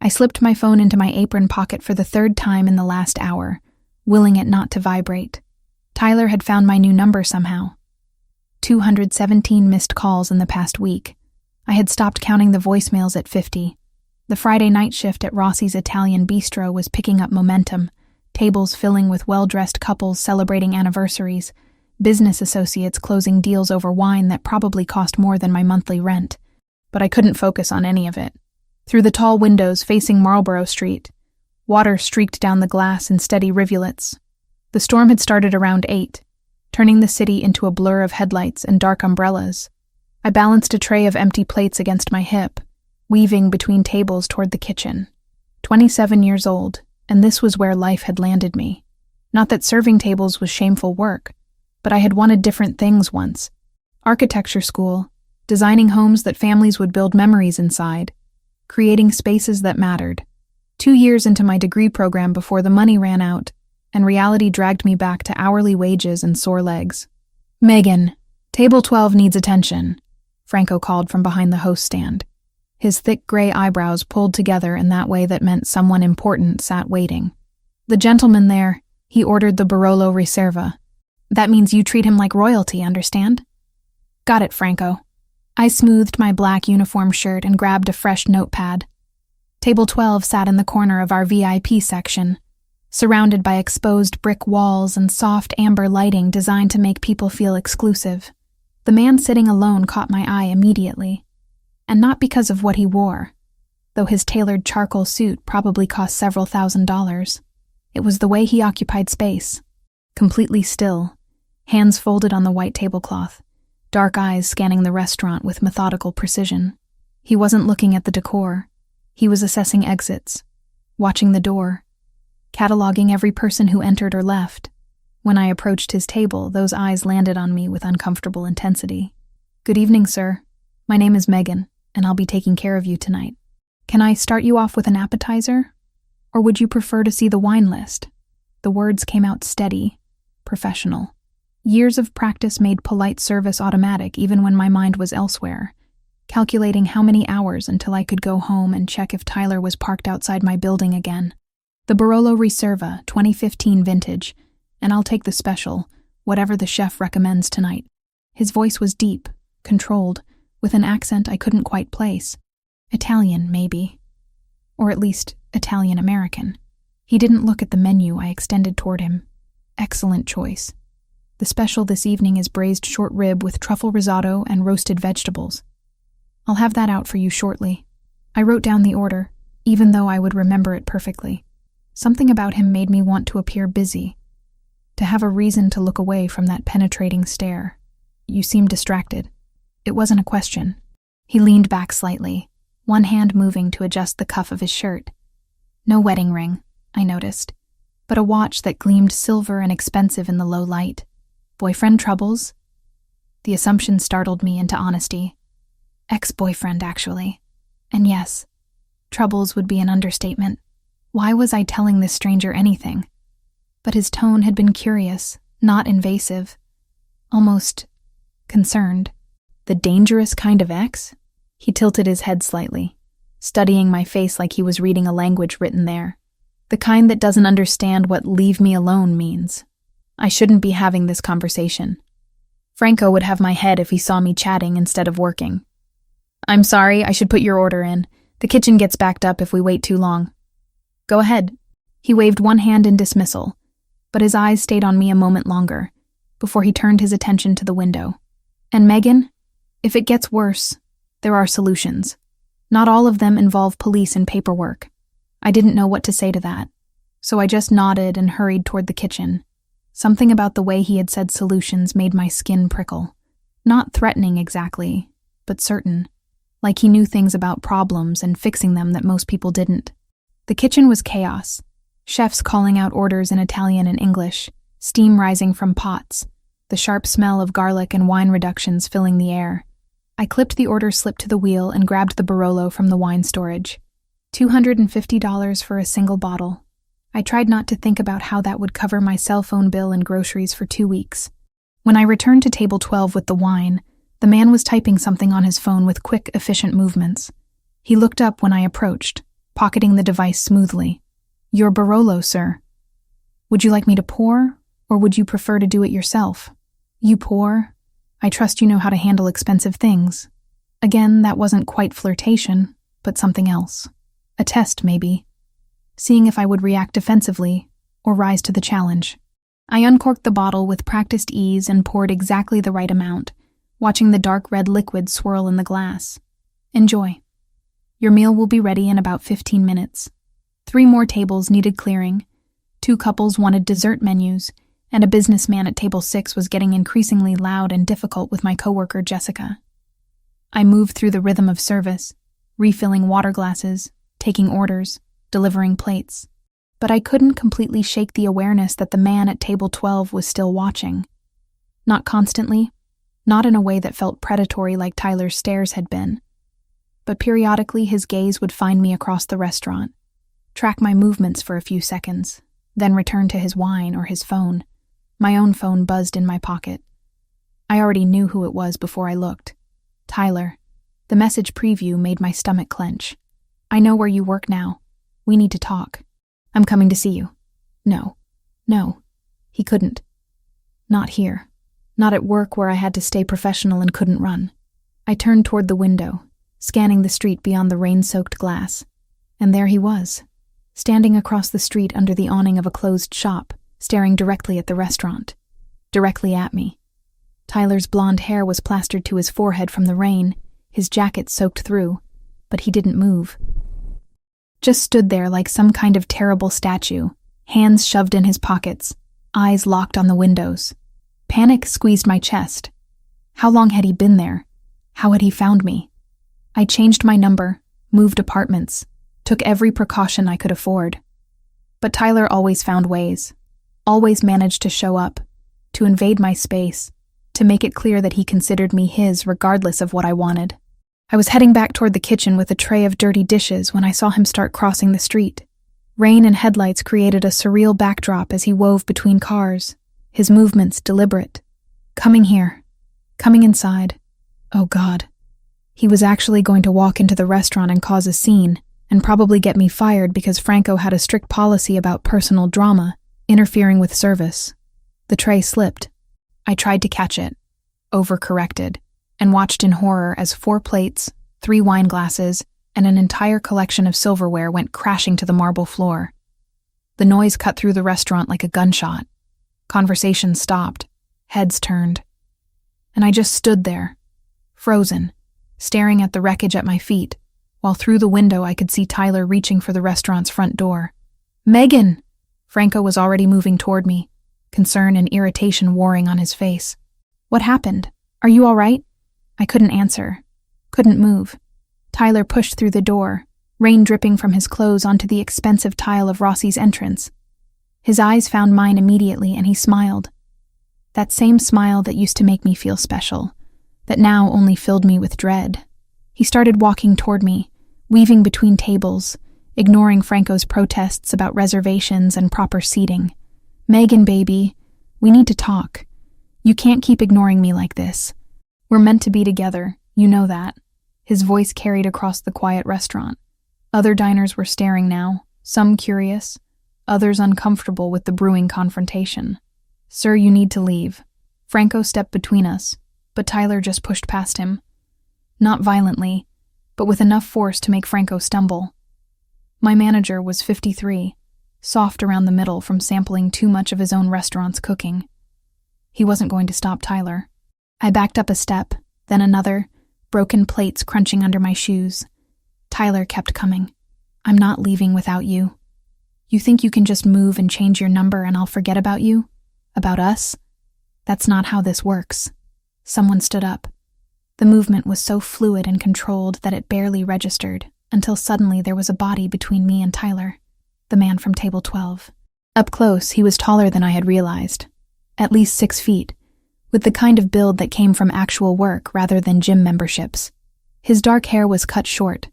I slipped my phone into my apron pocket for the third time in the last hour, willing it not to vibrate. Tyler had found my new number somehow. 217 missed calls in the past week. I had stopped counting the voicemails at 50. The Friday night shift at Rossi's Italian Bistro was picking up momentum, tables filling with well-dressed couples celebrating anniversaries, business associates closing deals over wine that probably cost more than my monthly rent. But I couldn't focus on any of it. Through the tall windows facing Marlborough Street, water streaked down the glass in steady rivulets. The storm had started around 8, turning the city into a blur of headlights and dark umbrellas. I balanced a tray of empty plates against my hip, weaving between tables toward the kitchen. 27 years old, and this was where life had landed me. Not that serving tables was shameful work, but I had wanted different things once. Architecture school, designing homes that families would build memories inside, creating spaces that mattered. 2 years into my degree program before the money ran out, and reality dragged me back to hourly wages and sore legs. "Megan, table 12 needs attention," Franco called from behind the host stand. His thick gray eyebrows pulled together in that way that meant someone important sat waiting. "The gentleman there, he ordered the Barolo Riserva. That means you treat him like royalty, understand?" "Got it, Franco." I smoothed my black uniform shirt and grabbed a fresh notepad. Table 12 sat in the corner of our VIP section, surrounded by exposed brick walls and soft amber lighting designed to make people feel exclusive. The man sitting alone caught my eye immediately, and not because of what he wore, though his tailored charcoal suit probably cost several $1,000s. It was the way he occupied space, completely still, hands folded on the white tablecloth, dark eyes scanning the restaurant with methodical precision. He wasn't looking at the decor. He was assessing exits, watching the door, cataloging every person who entered or left. When I approached his table, those eyes landed on me with uncomfortable intensity. "Good evening, sir. My name is Megan, and I'll be taking care of you tonight. Can I start you off with an appetizer? Or would you prefer to see the wine list?" The words came out steady, professional. Years of practice made polite service automatic even when my mind was elsewhere, calculating how many hours until I could go home and check if Tyler was parked outside my building again. "The Barolo Riserva, 2015 vintage, and I'll take the special, whatever the chef recommends tonight." His voice was deep, controlled, with an accent I couldn't quite place. Italian, maybe. Or at least Italian-American. He didn't look at the menu I extended toward him. "Excellent choice. The special this evening is braised short rib with truffle risotto and roasted vegetables. I'll have that out for you shortly." I wrote down the order, even though I would remember it perfectly. Something about him made me want to appear busy, to have a reason to look away from that penetrating stare. "You seem distracted." It wasn't a question. He leaned back slightly, one hand moving to adjust the cuff of his shirt. No wedding ring, I noticed, but a watch that gleamed silver and expensive in the low light. Boyfriend troubles? The assumption startled me into honesty. Ex-boyfriend, actually. And yes, troubles would be an understatement. Why was I telling this stranger anything? But his tone had been curious, not invasive. Almost concerned. The dangerous kind of ex? He tilted his head slightly, studying my face like he was reading a language written there. The kind that doesn't understand what "leave me alone" means. I shouldn't be having this conversation. Franco would have my head if he saw me chatting instead of working. "I'm sorry, I should put your order in. The kitchen gets backed up if we wait too long." "Go ahead." He waved one hand in dismissal, but his eyes stayed on me a moment longer, before he turned his attention to the window. "And Megan, if it gets worse, there are solutions. Not all of them involve police and paperwork." I didn't know what to say to that, so I just nodded and hurried toward the kitchen. Something about the way he had said solutions made my skin prickle. Not threatening exactly, but certain. Like he knew things about problems and fixing them that most people didn't. The kitchen was chaos. Chefs calling out orders in Italian and English, steam rising from pots, the sharp smell of garlic and wine reductions filling the air. I clipped the order slip to the wheel and grabbed the Barolo from the wine storage. $250 for a single bottle. I tried not to think about how that would cover my cell phone bill and groceries for 2 weeks. When I returned to table 12 with the wine, the man was typing something on his phone with quick, efficient movements. He looked up when I approached, pocketing the device smoothly. "Your Barolo, sir. Would you like me to pour, or would you prefer to do it yourself?" "You pour. I trust you know how to handle expensive things." Again, that wasn't quite flirtation, but something else. A test, maybe. Seeing if I would react defensively or rise to the challenge. I uncorked the bottle with practiced ease and poured exactly the right amount, watching the dark red liquid swirl in the glass. "Enjoy. Your meal will be ready in about 15 minutes. 3 more tables needed clearing. 2 couples wanted dessert menus, and a businessman at table 6 was getting increasingly loud and difficult with my coworker Jessica." I moved through the rhythm of service, refilling water glasses, taking orders, delivering plates. But I couldn't completely shake the awareness that the man at table 12 was still watching. Not constantly, not in a way that felt predatory like Tyler's stares had been. But periodically his gaze would find me across the restaurant, track my movements for a few seconds, then return to his wine or his phone. My own phone buzzed in my pocket. I already knew who it was before I looked. "Tyler." The message preview made my stomach clench. "I know where you work now. We need to talk. I'm coming to see you." No. He couldn't. Not here. Not at work where I had to stay professional and couldn't run. I turned toward the window, scanning the street beyond the rain-soaked glass. And there he was, standing across the street under the awning of a closed shop, staring directly at the restaurant. Directly at me. Tyler's blonde hair was plastered to his forehead from the rain, his jacket soaked through, but he didn't move. Just stood there like some kind of terrible statue, hands shoved in his pockets, eyes locked on the windows. Panic squeezed my chest. How long had he been there? How had he found me? I changed my number, moved apartments, took every precaution I could afford. But Tyler always found ways, always managed to show up, to invade my space, to make it clear that he considered me his regardless of what I wanted. I was heading back toward the kitchen with a tray of dirty dishes when I saw him start crossing the street. Rain and headlights created a surreal backdrop as he wove between cars, his movements deliberate. Coming here. Coming inside. Oh God. He was actually going to walk into the restaurant and cause a scene, and probably get me fired because Franco had a strict policy about personal drama, interfering with service. The tray slipped. I tried to catch it, overcorrected, and watched in horror as 4 plates, 3 wine glasses, and an entire collection of silverware went crashing to the marble floor. The noise cut through the restaurant like a gunshot. Conversation stopped, heads turned. And I just stood there, frozen, staring at the wreckage at my feet, while through the window I could see Tyler reaching for the restaurant's front door. "Megan!" Franco was already moving toward me, concern and irritation warring on his face. "What happened? Are you all right?" I couldn't answer, couldn't move. Tyler pushed through the door, rain dripping from his clothes onto the expensive tile of Rossi's entrance. His eyes found mine immediately and he smiled. That same smile that used to make me feel special, that now only filled me with dread. He started walking toward me, weaving between tables, ignoring Franco's protests about reservations and proper seating. "Megan, baby, we need to talk. You can't keep ignoring me like this. We're meant to be together, you know that." His voice carried across the quiet restaurant. Other diners were staring now, some curious, others uncomfortable with the brewing confrontation. "Sir, you need to leave." Franco stepped between us, but Tyler just pushed past him. Not violently, but with enough force to make Franco stumble. My manager was 53, soft around the middle from sampling too much of his own restaurant's cooking. He wasn't going to stop Tyler. I backed up a step, then another, broken plates crunching under my shoes. Tyler kept coming. "I'm not leaving without you. You think you can just move and change your number and I'll forget about you? About us? That's not how this works." Someone stood up. The movement was so fluid and controlled that it barely registered, until suddenly there was a body between me and Tyler, the man from table 12. Up close, he was taller than I had realized. At least 6 feet, with the kind of build that came from actual work rather than gym memberships. His dark hair was cut short,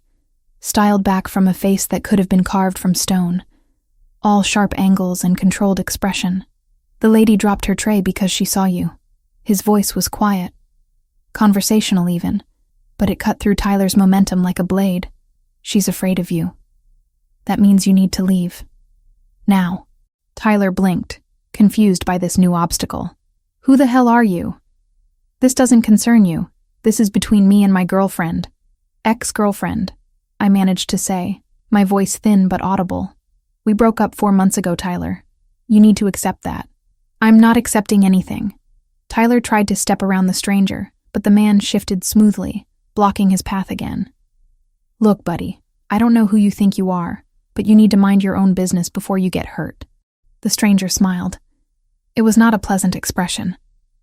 styled back from a face that could have been carved from stone, all sharp angles and controlled expression. "The lady dropped her tray because she saw you." His voice was quiet, conversational even, but it cut through Tyler's momentum like a blade. "She's afraid of you." That means you need to leave. Now. Tyler blinked, confused by this new obstacle. Who the hell are you? This doesn't concern you. This is between me and my girlfriend. Ex-girlfriend, I managed to say, my voice thin but audible. We broke up 4 months ago, Tyler. You need to accept that. I'm not accepting anything. Tyler tried to step around the stranger, but the man shifted smoothly, blocking his path again. Look, buddy, I don't know who you think you are, but you need to mind your own business before you get hurt. The stranger smiled. It was not a pleasant expression.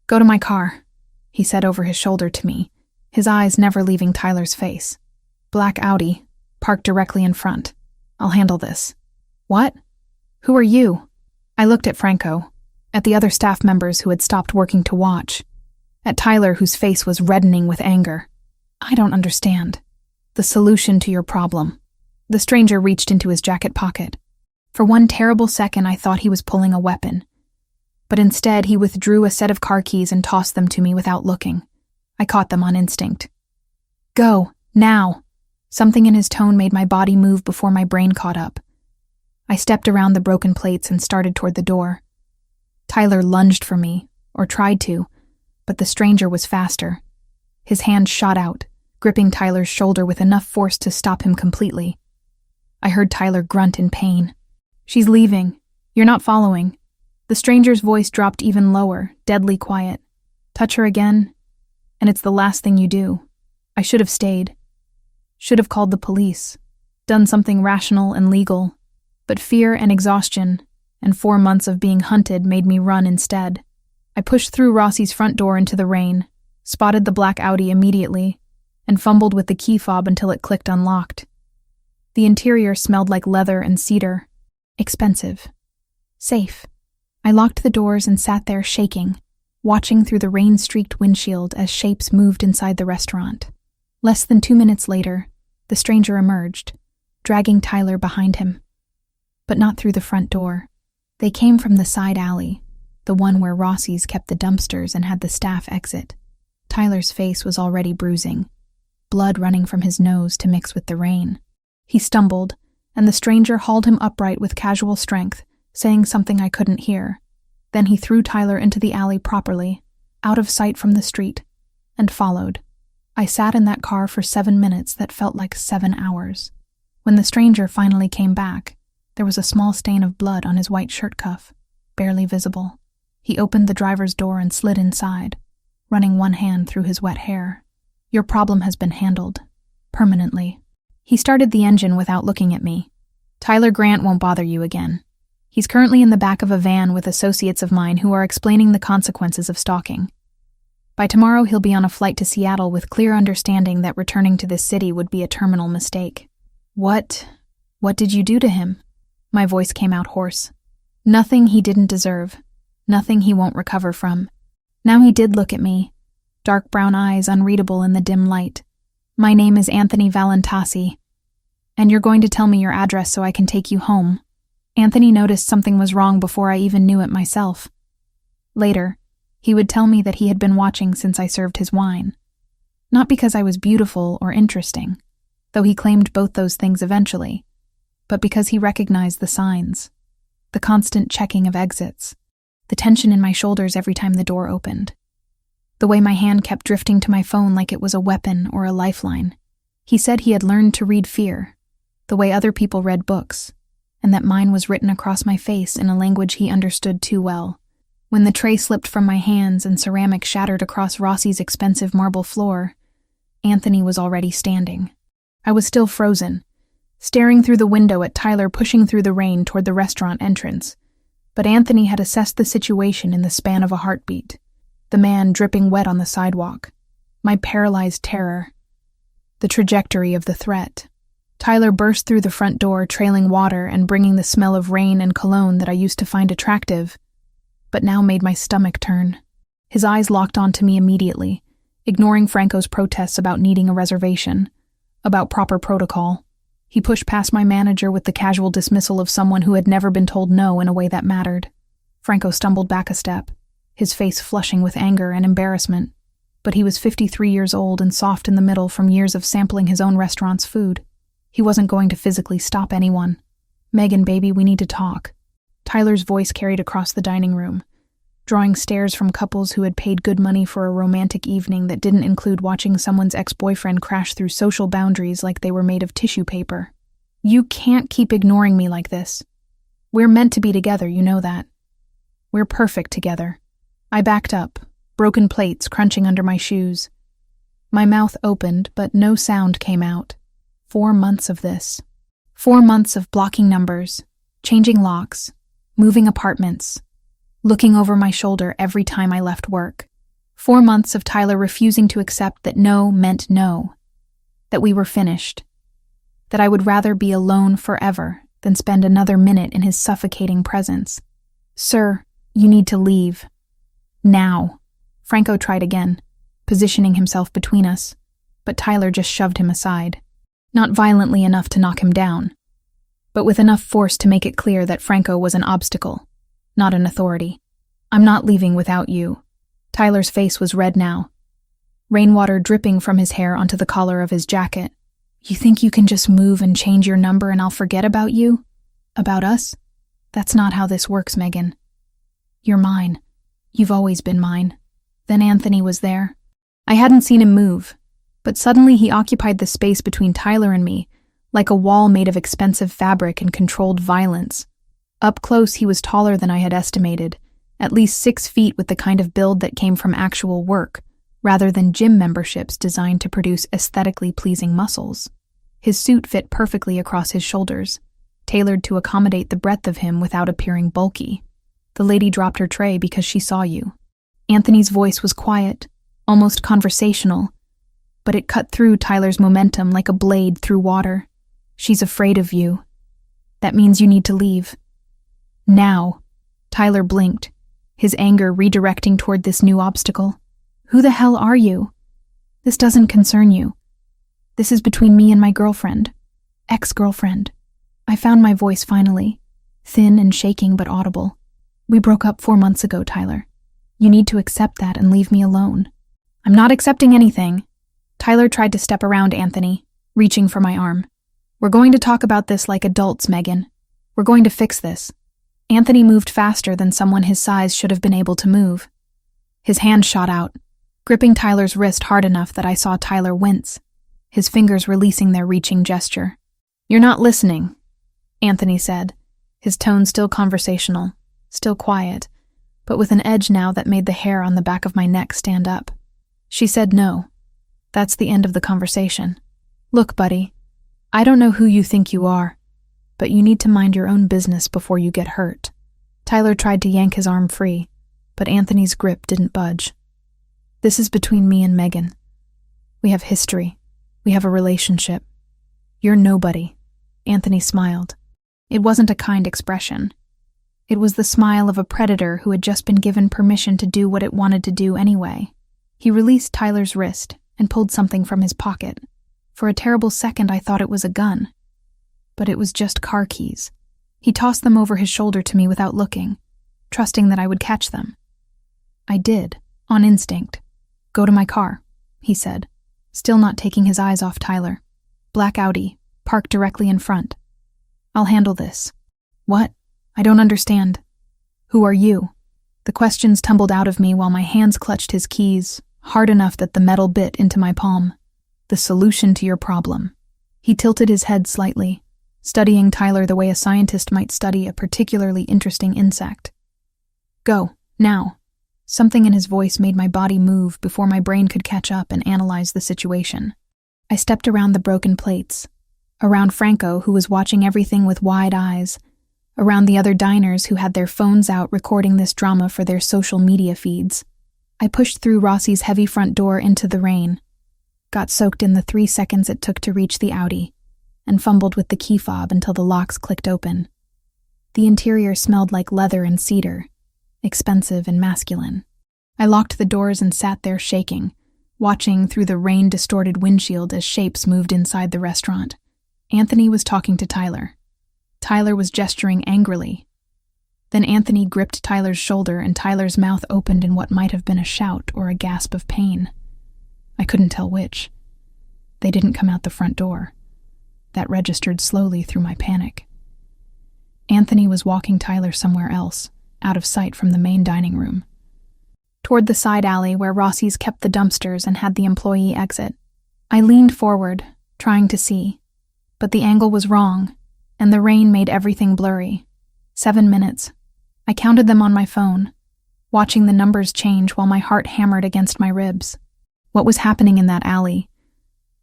Go to my car, he said over his shoulder to me, his eyes never leaving Tyler's face. Black Audi, parked directly in front. I'll handle this. What? Who are you? I looked at Franco, at the other staff members who had stopped working to watch, at Tyler whose face was reddening with anger. I don't understand. The solution to your problem. The stranger reached into his jacket pocket. For one terrible second I thought he was pulling a weapon. But instead he withdrew a set of car keys and tossed them to me without looking. I caught them on instinct. Go, now. Something in his tone made my body move before my brain caught up. I stepped around the broken plates and started toward the door. Tyler lunged for me, or tried to, but the stranger was faster. His hand shot out, gripping Tyler's shoulder with enough force to stop him completely. I heard Tyler grunt in pain. She's leaving. You're not following. The stranger's voice dropped even lower, deadly quiet. Touch her again, and it's the last thing you do. I should have stayed. Should have called the police. Done something rational and legal. But fear and exhaustion, and 4 months of being hunted made me run instead. I pushed through Rossi's front door into the rain, spotted the black Audi immediately, and fumbled with the key fob until it clicked unlocked. The interior smelled like leather and cedar. Expensive. Safe. I locked the doors and sat there shaking, watching through the rain-streaked windshield as shapes moved inside the restaurant. Less than 2 minutes later, the stranger emerged, dragging Tyler behind him. But not through the front door. They came from the side alley, the one where Rossi's kept the dumpsters and had the staff exit. Tyler's face was already bruising, blood running from his nose to mix with the rain. He stumbled, and the stranger hauled him upright with casual strength, saying something I couldn't hear. Then he threw Tyler into the alley properly, out of sight from the street, and followed. I sat in that car for 7 minutes that felt like 7 hours. When the stranger finally came back, there was a small stain of blood on his white shirt cuff, barely visible. He opened the driver's door and slid inside, running one hand through his wet hair. Your problem has been handled. Permanently. He started the engine without looking at me. Tyler Grant won't bother you again. He's currently in the back of a van with associates of mine who are explaining the consequences of stalking. By tomorrow he'll be on a flight to Seattle with clear understanding that returning to this city would be a terminal mistake. What did you do to him? My voice came out hoarse. Nothing he didn't deserve. Nothing he won't recover from. Now he did look at me. Dark brown eyes unreadable in the dim light. My name is Anthony Valentasi. And you're going to tell me your address so I can take you home. Anthony noticed something was wrong before I even knew it myself. Later, he would tell me that he had been watching since I served his wine. Not because I was beautiful or interesting, though he claimed both those things eventually, but because he recognized the signs, the constant checking of exits, the tension in my shoulders every time the door opened, the way my hand kept drifting to my phone like it was a weapon or a lifeline. He said he had learned to read fear, the way other people read books, and that mine was written across my face in a language he understood too well. When the tray slipped from my hands and ceramic shattered across Rossi's expensive marble floor, Anthony was already standing. I was still frozen, staring through the window at Tyler pushing through the rain toward the restaurant entrance. But Anthony had assessed the situation in the span of a heartbeat. The man dripping wet on the sidewalk. My paralyzed terror. The trajectory of the threat. Tyler burst through the front door, trailing water and bringing the smell of rain and cologne that I used to find attractive, but now made my stomach turn. His eyes locked onto me immediately, ignoring Franco's protests about needing a reservation, about proper protocol. He pushed past my manager with the casual dismissal of someone who had never been told no in a way that mattered. Franco stumbled back a step, his face flushing with anger and embarrassment, but he was 53 years old and soft in the middle from years of sampling his own restaurant's food. He wasn't going to physically stop anyone, Megan, baby, we need to talk. Tyler's voice carried across the dining room, drawing stares from couples who had paid good money for a romantic evening that didn't include watching someone's ex-boyfriend crash through social boundaries like they were made of tissue paper. You can't keep ignoring me like this. We're meant to be together, you know that. We're perfect together. I backed up, broken plates crunching under my shoes. My mouth opened, but no sound came out. 4 months of this. 4 months of blocking numbers, changing locks, moving apartments, looking over my shoulder every time I left work. 4 months of Tyler refusing to accept that no meant no, that we were finished, that I would rather be alone forever than spend another minute in his suffocating presence. Sir, you need to leave. Now. Franco tried again, positioning himself between us, but Tyler just shoved him aside. Not violently enough to knock him down, but with enough force to make it clear that Franco was an obstacle, not an authority. I'm not leaving without you. Tyler's face was red now, rainwater dripping from his hair onto the collar of his jacket. You think you can just move and change your number and I'll forget about you? About us? That's not how this works, Megan. You're mine. You've always been mine. Then Anthony was there. I hadn't seen him move, but suddenly he occupied the space between Tyler and me, like a wall made of expensive fabric and controlled violence. Up close, he was taller than I had estimated, at least 6 feet with the kind of build that came from actual work, rather than gym memberships designed to produce aesthetically pleasing muscles. His suit fit perfectly across his shoulders, tailored to accommodate the breadth of him without appearing bulky. The lady dropped her tray because she saw you. Anthony's voice was quiet, almost conversational, but it cut through Tyler's momentum like a blade through water. She's afraid of you. That means you need to leave. Now. Tyler blinked, his anger redirecting toward this new obstacle. Who the hell are you? This doesn't concern you. This is between me and my girlfriend. Ex-girlfriend. I found my voice finally, thin and shaking but audible. We broke up 4 months ago, Tyler. You need to accept that and leave me alone. I'm not accepting anything. Tyler tried to step around Anthony, reaching for my arm. We're going to talk about this like adults, Megan. We're going to fix this. Anthony moved faster than someone his size should have been able to move. His hand shot out, gripping Tyler's wrist hard enough that I saw Tyler wince, his fingers releasing their reaching gesture. You're not listening, Anthony said, his tone still conversational, still quiet, but with an edge now that made the hair on the back of my neck stand up. She said no. That's the end of the conversation. Look, buddy, I don't know who you think you are, but you need to mind your own business before you get hurt. Tyler tried to yank his arm free, but Anthony's grip didn't budge. This is between me and Megan. We have history. We have a relationship. You're nobody. Anthony smiled. It wasn't a kind expression. It was the smile of a predator who had just been given permission to do what it wanted to do anyway. He released Tyler's wrist and pulled something from his pocket. For a terrible second, I thought it was a gun. But it was just car keys. He tossed them over his shoulder to me without looking, trusting that I would catch them. I did, on instinct. Go to my car, he said, still not taking his eyes off Tyler. Black Audi, parked directly in front. I'll handle this. What? I don't understand. Who are you? The questions tumbled out of me while my hands clutched his keys, hard enough that the metal bit into my palm. The solution to your problem. He tilted his head slightly, studying Tyler the way a scientist might study a particularly interesting insect. Go, now. Something in his voice made my body move before my brain could catch up and analyze the situation. I stepped around the broken plates, around Franco, who was watching everything with wide eyes, around the other diners who had their phones out recording this drama for their social media feeds. I pushed through Rossi's heavy front door into the rain, got soaked in the 3 seconds it took to reach the Audi, and fumbled with the key fob until the locks clicked open. The interior smelled like leather and cedar, expensive and masculine. I locked the doors and sat there shaking, watching through the rain-distorted windshield as shapes moved inside the restaurant. Anthony was talking to Tyler. Tyler was gesturing angrily. Then Anthony gripped Tyler's shoulder and Tyler's mouth opened in what might have been a shout or a gasp of pain. I couldn't tell which. They didn't come out the front door. That registered slowly through my panic. Anthony was walking Tyler somewhere else, out of sight from the main dining room. Toward the side alley where Rossi's kept the dumpsters and had the employee exit. I leaned forward, trying to see. But the angle was wrong, and the rain made everything blurry. 7 minutes. I counted them on my phone, watching the numbers change while my heart hammered against my ribs. What was happening in that alley?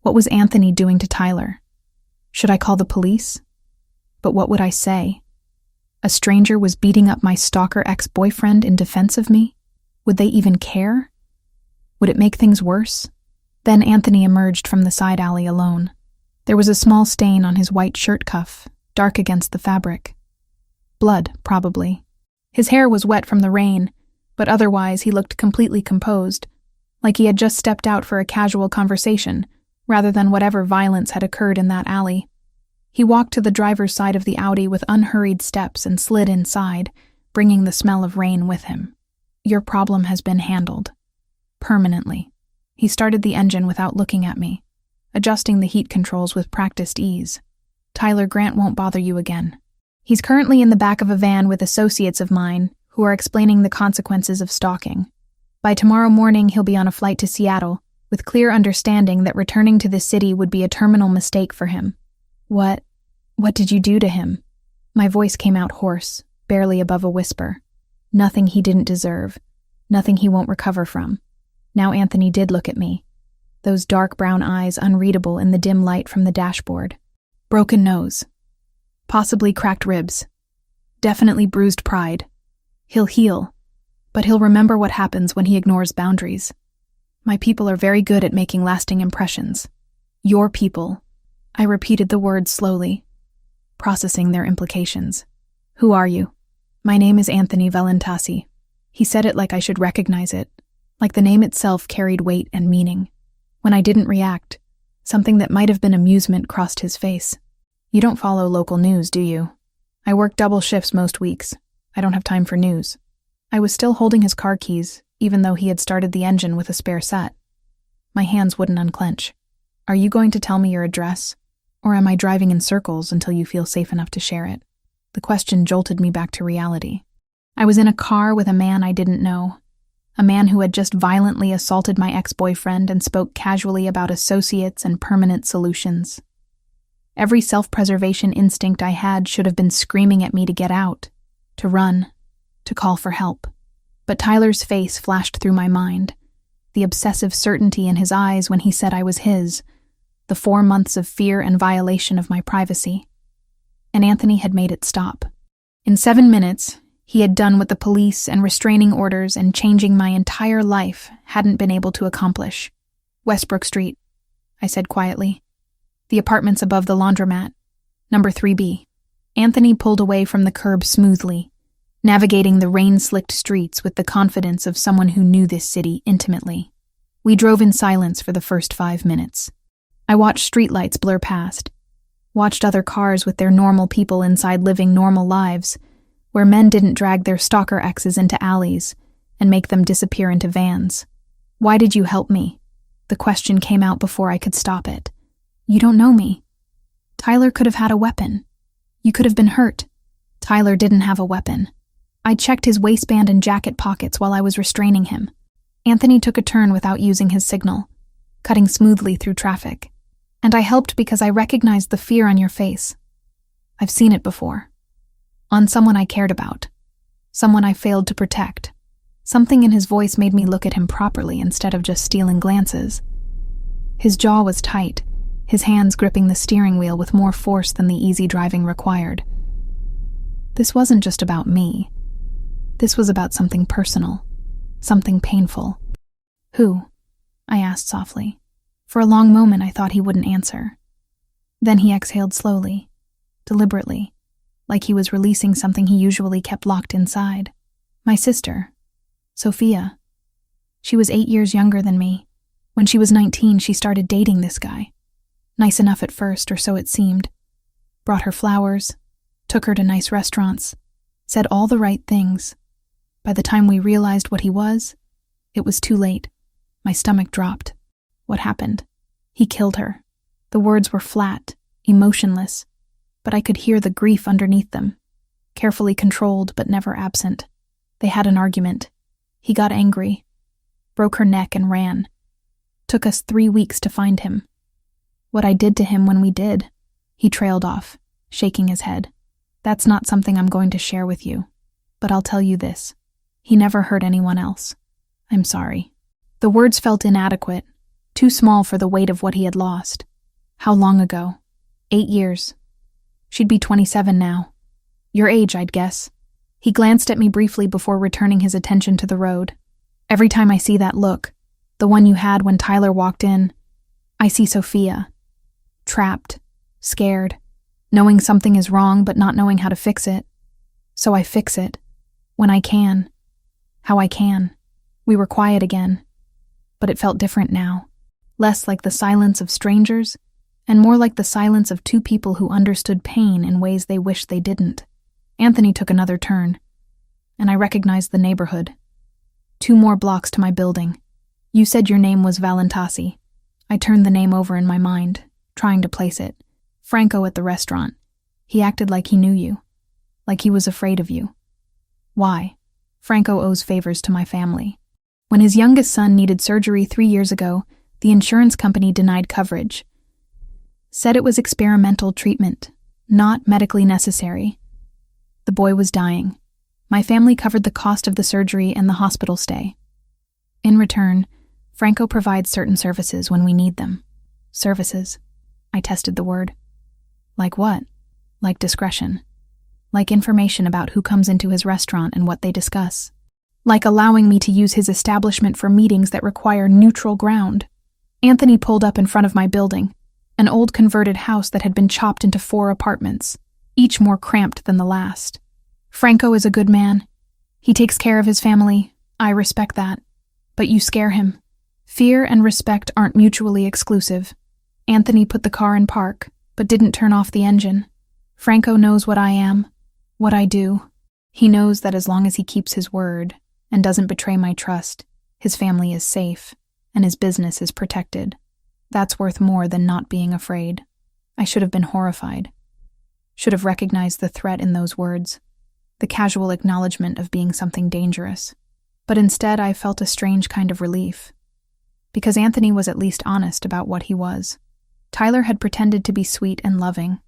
What was Anthony doing to Tyler? Should I call the police? But what would I say? A stranger was beating up my stalker ex-boyfriend in defense of me? Would they even care? Would it make things worse? Then Anthony emerged from the side alley alone. There was a small stain on his white shirt cuff, dark against the fabric. Blood, probably. His hair was wet from the rain, but otherwise he looked completely composed, like he had just stepped out for a casual conversation, rather than whatever violence had occurred in that alley. He walked to the driver's side of the Audi with unhurried steps and slid inside, bringing the smell of rain with him. Your problem has been handled. Permanently. He started the engine without looking at me, adjusting the heat controls with practiced ease. Tyler Grant won't bother you again. He's currently in the back of a van with associates of mine who are explaining the consequences of stalking. By tomorrow morning, he'll be on a flight to Seattle, with clear understanding that returning to the city would be a terminal mistake for him. What did you do to him? My voice came out hoarse, barely above a whisper. Nothing he didn't deserve. Nothing he won't recover from. Now Anthony did look at me. Those dark brown eyes unreadable in the dim light from the dashboard. Broken nose. Possibly cracked ribs. Definitely bruised pride. He'll heal, but he'll remember what happens when he ignores boundaries. My people are very good at making lasting impressions. Your people. I repeated the words slowly, processing their implications. Who are you? My name is Anthony Valentasi. He said it like I should recognize it, like the name itself carried weight and meaning. When I didn't react, something that might have been amusement crossed his face. You don't follow local news, do you? I work double shifts most weeks. I don't have time for news. I was still holding his car keys, even though he had started the engine with a spare set. My hands wouldn't unclench. Are you going to tell me your address? Or am I driving in circles until you feel safe enough to share it? The question jolted me back to reality. I was in a car with a man I didn't know. A man who had just violently assaulted my ex-boyfriend and spoke casually about associates and permanent solutions. Every self-preservation instinct I had should have been screaming at me to get out, to run, to call for help. But Tyler's face flashed through my mind, the obsessive certainty in his eyes when he said I was his, the 4 months of fear and violation of my privacy. And Anthony had made it stop. In 7 minutes, he had done what the police and restraining orders and changing my entire life hadn't been able to accomplish. Westbrook Street, I said quietly. The apartments above the laundromat, number 3B. Anthony pulled away from the curb smoothly, navigating the rain-slicked streets with the confidence of someone who knew this city intimately. We drove in silence for the first 5 minutes. I watched streetlights blur past, watched other cars with their normal people inside living normal lives, where men didn't drag their stalker exes into alleys and make them disappear into vans. Why did you help me? The question came out before I could stop it. You don't know me. Tyler could have had a weapon. You could have been hurt. Tyler didn't have a weapon. I checked his waistband and jacket pockets while I was restraining him. Anthony took a turn without using his signal, cutting smoothly through traffic. And I helped because I recognized the fear on your face. I've seen it before. On someone I cared about. Someone I failed to protect. Something in his voice made me look at him properly instead of just stealing glances. His jaw was tight, his hands gripping the steering wheel with more force than the easy driving required. This wasn't just about me. This was about something personal, something painful. Who? I asked softly. For a long moment I thought he wouldn't answer. Then he exhaled slowly, deliberately, like he was releasing something he usually kept locked inside. My sister, Sophia. She was 8 years younger than me. When she was 19, she started dating this guy. Nice enough at first, or so it seemed. Brought her flowers, took her to nice restaurants, said all the right things. By the time we realized what he was, it was too late. My stomach dropped. What happened? He killed her. The words were flat, emotionless, but I could hear the grief underneath them. carefully controlled but never absent. They had an argument. He got angry, broke her neck and ran. Took us 3 weeks to find him. What I did to him when we did, he trailed off, shaking his head. That's not something I'm going to share with you, but I'll tell you this. He never hurt anyone else. I'm sorry. The words felt inadequate, too small for the weight of what he had lost. How long ago? 8 years. She'd be 27 now. Your age, I'd guess. He glanced at me briefly before returning his attention to the road. Every time I see that look, the one you had when Tyler walked in, I see Sophia. Trapped, scared, knowing something is wrong but not knowing how to fix it. So I fix it. When I can. How I can. We were quiet again. But it felt different now. Less like the silence of strangers, and more like the silence of two people who understood pain in ways they wished they didn't. Anthony took another turn, and I recognized the neighborhood. 2 more blocks to my building. You said your name was Valentasi. I turned the name over in my mind, trying to place it. Franco at the restaurant. He acted like he knew you. Like he was afraid of you. Why? Franco owes favors to my family. When his youngest son needed surgery 3 years ago, the insurance company denied coverage. Said it was experimental treatment, not medically necessary. The boy was dying. My family covered the cost of the surgery and the hospital stay. In return, Franco provides certain services when we need them. Services. I tested the word. Like what? Like discretion. Like information about who comes into his restaurant and what they discuss. Like allowing me to use his establishment for meetings that require neutral ground. Anthony pulled up in front of my building, an old converted house that had been chopped into 4 apartments, each more cramped than the last. Franco is a good man. He takes care of his family. I respect that. But you scare him. Fear and respect aren't mutually exclusive. Anthony put the car in park, but didn't turn off the engine. Franco knows what I am, what I do. He knows that as long as he keeps his word and doesn't betray my trust, his family is safe and his business is protected. That's worth more than not being afraid. I should have been horrified. Should have recognized the threat in those words, the casual acknowledgement of being something dangerous. But instead I felt a strange kind of relief. Because Anthony was at least honest about what he was. Tyler had pretended to be sweet and loving,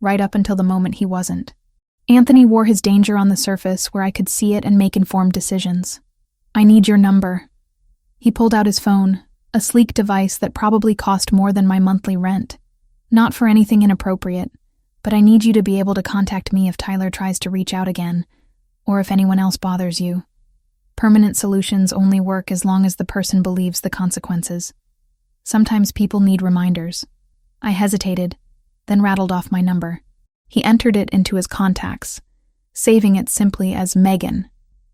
right up until the moment he wasn't. Anthony wore his danger on the surface where I could see it and make informed decisions. I need your number. He pulled out his phone, a sleek device that probably cost more than my monthly rent. Not for anything inappropriate, but I need you to be able to contact me if Tyler tries to reach out again, or if anyone else bothers you. Permanent solutions only work as long as the person believes the consequences. Sometimes people need reminders. I hesitated, then rattled off my number. He entered it into his contacts, saving it simply as Megan.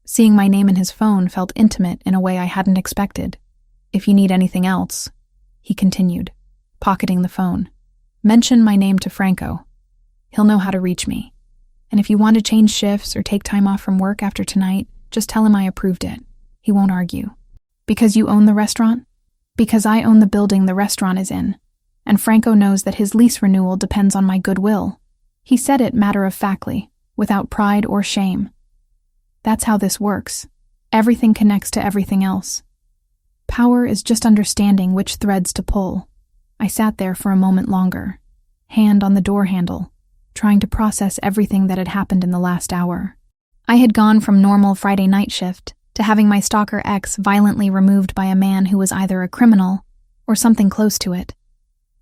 Seeing my name in his phone felt intimate in a way I hadn't expected. If you need anything else, he continued, pocketing the phone. Mention my name to Franco. He'll know how to reach me. And if you want to change shifts or take time off from work after tonight, just tell him I approved it. He won't argue. Because you own the restaurant? Because I own the building the restaurant is in. And Franco knows that his lease renewal depends on my goodwill. He said it matter-of-factly, without pride or shame. That's how this works. Everything connects to everything else. Power is just understanding which threads to pull. I sat there for a moment longer, hand on the door handle, trying to process everything that had happened in the last hour. I had gone from normal Friday night shift to having my stalker ex violently removed by a man who was either a criminal or something close to it.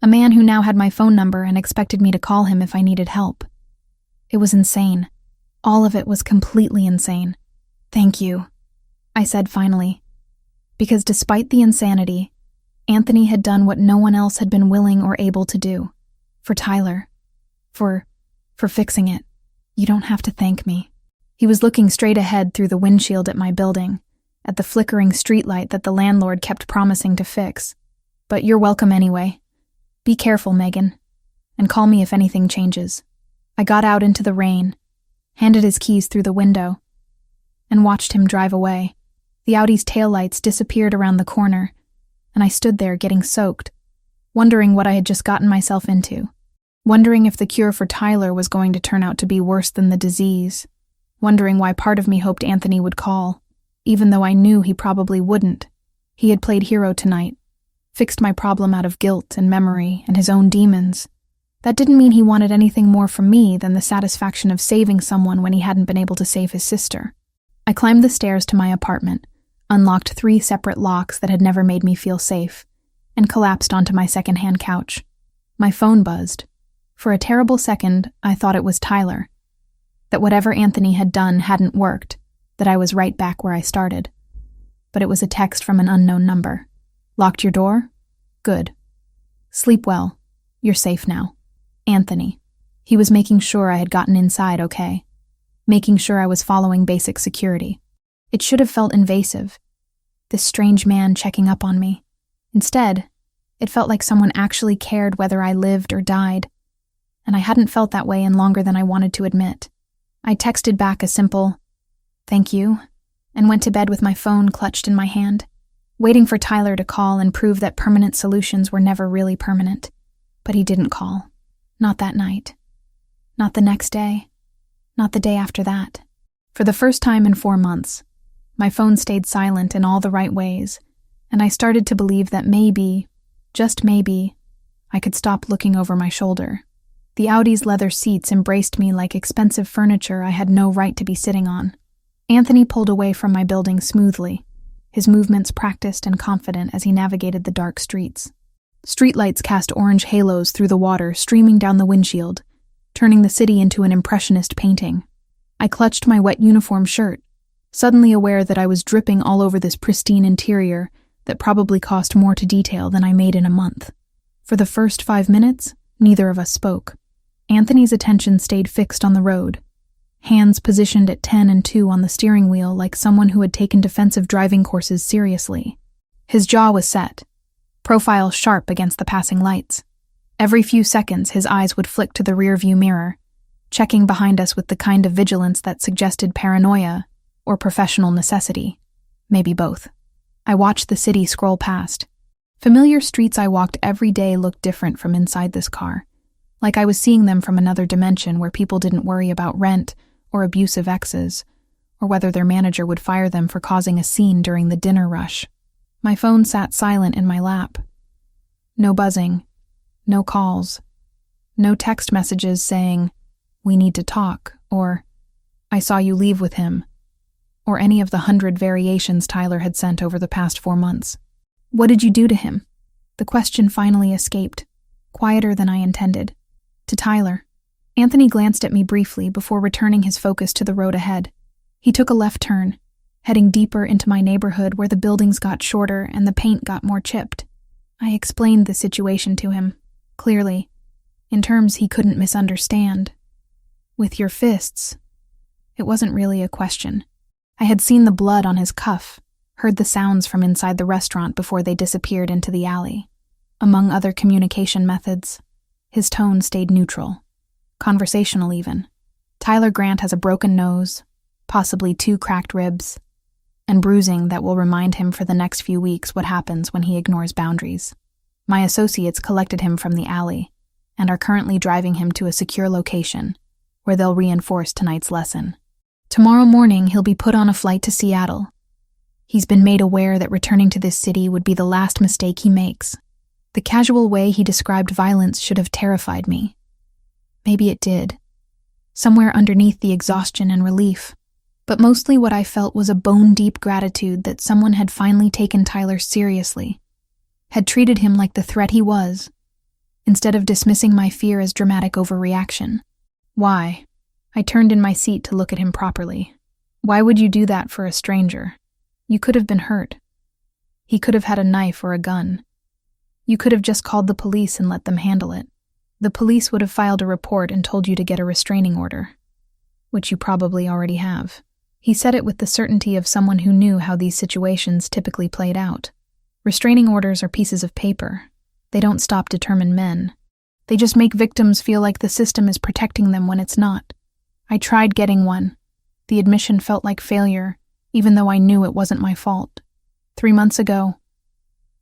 A man who now had my phone number and expected me to call him if I needed help. It was insane. All of it was completely insane. Thank you, I said finally. Because despite the insanity, Anthony had done what no one else had been willing or able to do. For Tyler. For fixing it. You don't have to thank me. He was looking straight ahead through the windshield at my building, at the flickering streetlight that the landlord kept promising to fix. But you're welcome anyway. Be careful, Megan. And call me if anything changes. I got out into the rain, handed his keys through the window, and watched him drive away. The Audi's taillights disappeared around the corner, and I stood there getting soaked, wondering what I had just gotten myself into, wondering if the cure for Tyler was going to turn out to be worse than the disease, wondering why part of me hoped Anthony would call, even though I knew he probably wouldn't. He had played hero tonight, fixed my problem out of guilt and memory and his own demons. That didn't mean he wanted anything more from me than the satisfaction of saving someone when he hadn't been able to save his sister. I climbed the stairs to my apartment, unlocked 3 separate locks that had never made me feel safe, and collapsed onto my secondhand couch. My phone buzzed. For a terrible second, I thought it was Tyler. That whatever Anthony had done hadn't worked, that I was right back where I started. But it was a text from an unknown number. Locked your door? Good. Sleep well. You're safe now. Anthony. He was making sure I had gotten inside okay. Making sure I was following basic security. It should have felt invasive. This strange man checking up on me. Instead, it felt like someone actually cared whether I lived or died. And I hadn't felt that way in longer than I wanted to admit. I texted back a simple, "Thank you," and went to bed with my phone clutched in my hand, waiting for Tyler to call and prove that permanent solutions were never really permanent. But he didn't call. Not that night. Not the next day. Not the day after that. For the first time in 4 months, my phone stayed silent in all the right ways, and I started to believe that maybe, just maybe, I could stop looking over my shoulder. The Audi's leather seats embraced me like expensive furniture I had no right to be sitting on. Anthony pulled away from my building smoothly, his movements practiced and confident as he navigated the dark streets. Streetlights cast orange halos through the water streaming down the windshield, turning the city into an impressionist painting. I clutched my wet uniform shirt, suddenly aware that I was dripping all over this pristine interior that probably cost more to detail than I made in a month. For the first 5 minutes, neither of us spoke. Anthony's attention stayed fixed on the road, hands positioned at 10 and 2 on the steering wheel like someone who had taken defensive driving courses seriously. His jaw was set, profile sharp against the passing lights. Every few seconds, his eyes would flick to the rearview mirror, checking behind us with the kind of vigilance that suggested paranoia or professional necessity, maybe both. I watched the city scroll past. Familiar streets I walked every day looked different from inside this car, like I was seeing them from another dimension where people didn't worry about rent or abusive exes, or whether their manager would fire them for causing a scene during the dinner rush. My phone sat silent in my lap. No buzzing, no calls, no text messages saying, "We need to talk," or "I saw you leave with him," or any of the 100 variations Tyler had sent over the past 4 months. "What did you do to him?" The question finally escaped, quieter than I intended. To Tyler. Anthony glanced at me briefly before returning his focus to the road ahead. He took a left turn, heading deeper into my neighborhood where the buildings got shorter and the paint got more chipped. I explained the situation to him, clearly, in terms he couldn't misunderstand. "With your fists." It wasn't really a question. I had seen the blood on his cuff, heard the sounds from inside the restaurant before they disappeared into the alley. Among other communication methods, his tone stayed neutral, conversational even. Tyler Grant has a broken nose, possibly 2 cracked ribs, and bruising that will remind him for the next few weeks what happens when he ignores boundaries. My associates collected him from the alley and are currently driving him to a secure location where they'll reinforce tonight's lesson. Tomorrow morning, he'll be put on a flight to Seattle. He's been made aware that returning to this city would be the last mistake he makes. The casual way he described violence should have terrified me. Maybe it did, somewhere underneath the exhaustion and relief. But mostly what I felt was a bone-deep gratitude that someone had finally taken Tyler seriously, had treated him like the threat he was, instead of dismissing my fear as dramatic overreaction. Why? I turned in my seat to look at him properly. Why would you do that for a stranger? You could have been hurt. He could have had a knife or a gun. You could have just called the police and let them handle it. The police would have filed a report and told you to get a restraining order, which you probably already have. He said it with the certainty of someone who knew how these situations typically played out. Restraining orders are pieces of paper. They don't stop determined men. They just make victims feel like the system is protecting them when it's not. I tried getting one. The admission felt like failure, even though I knew it wasn't my fault. 3 months ago,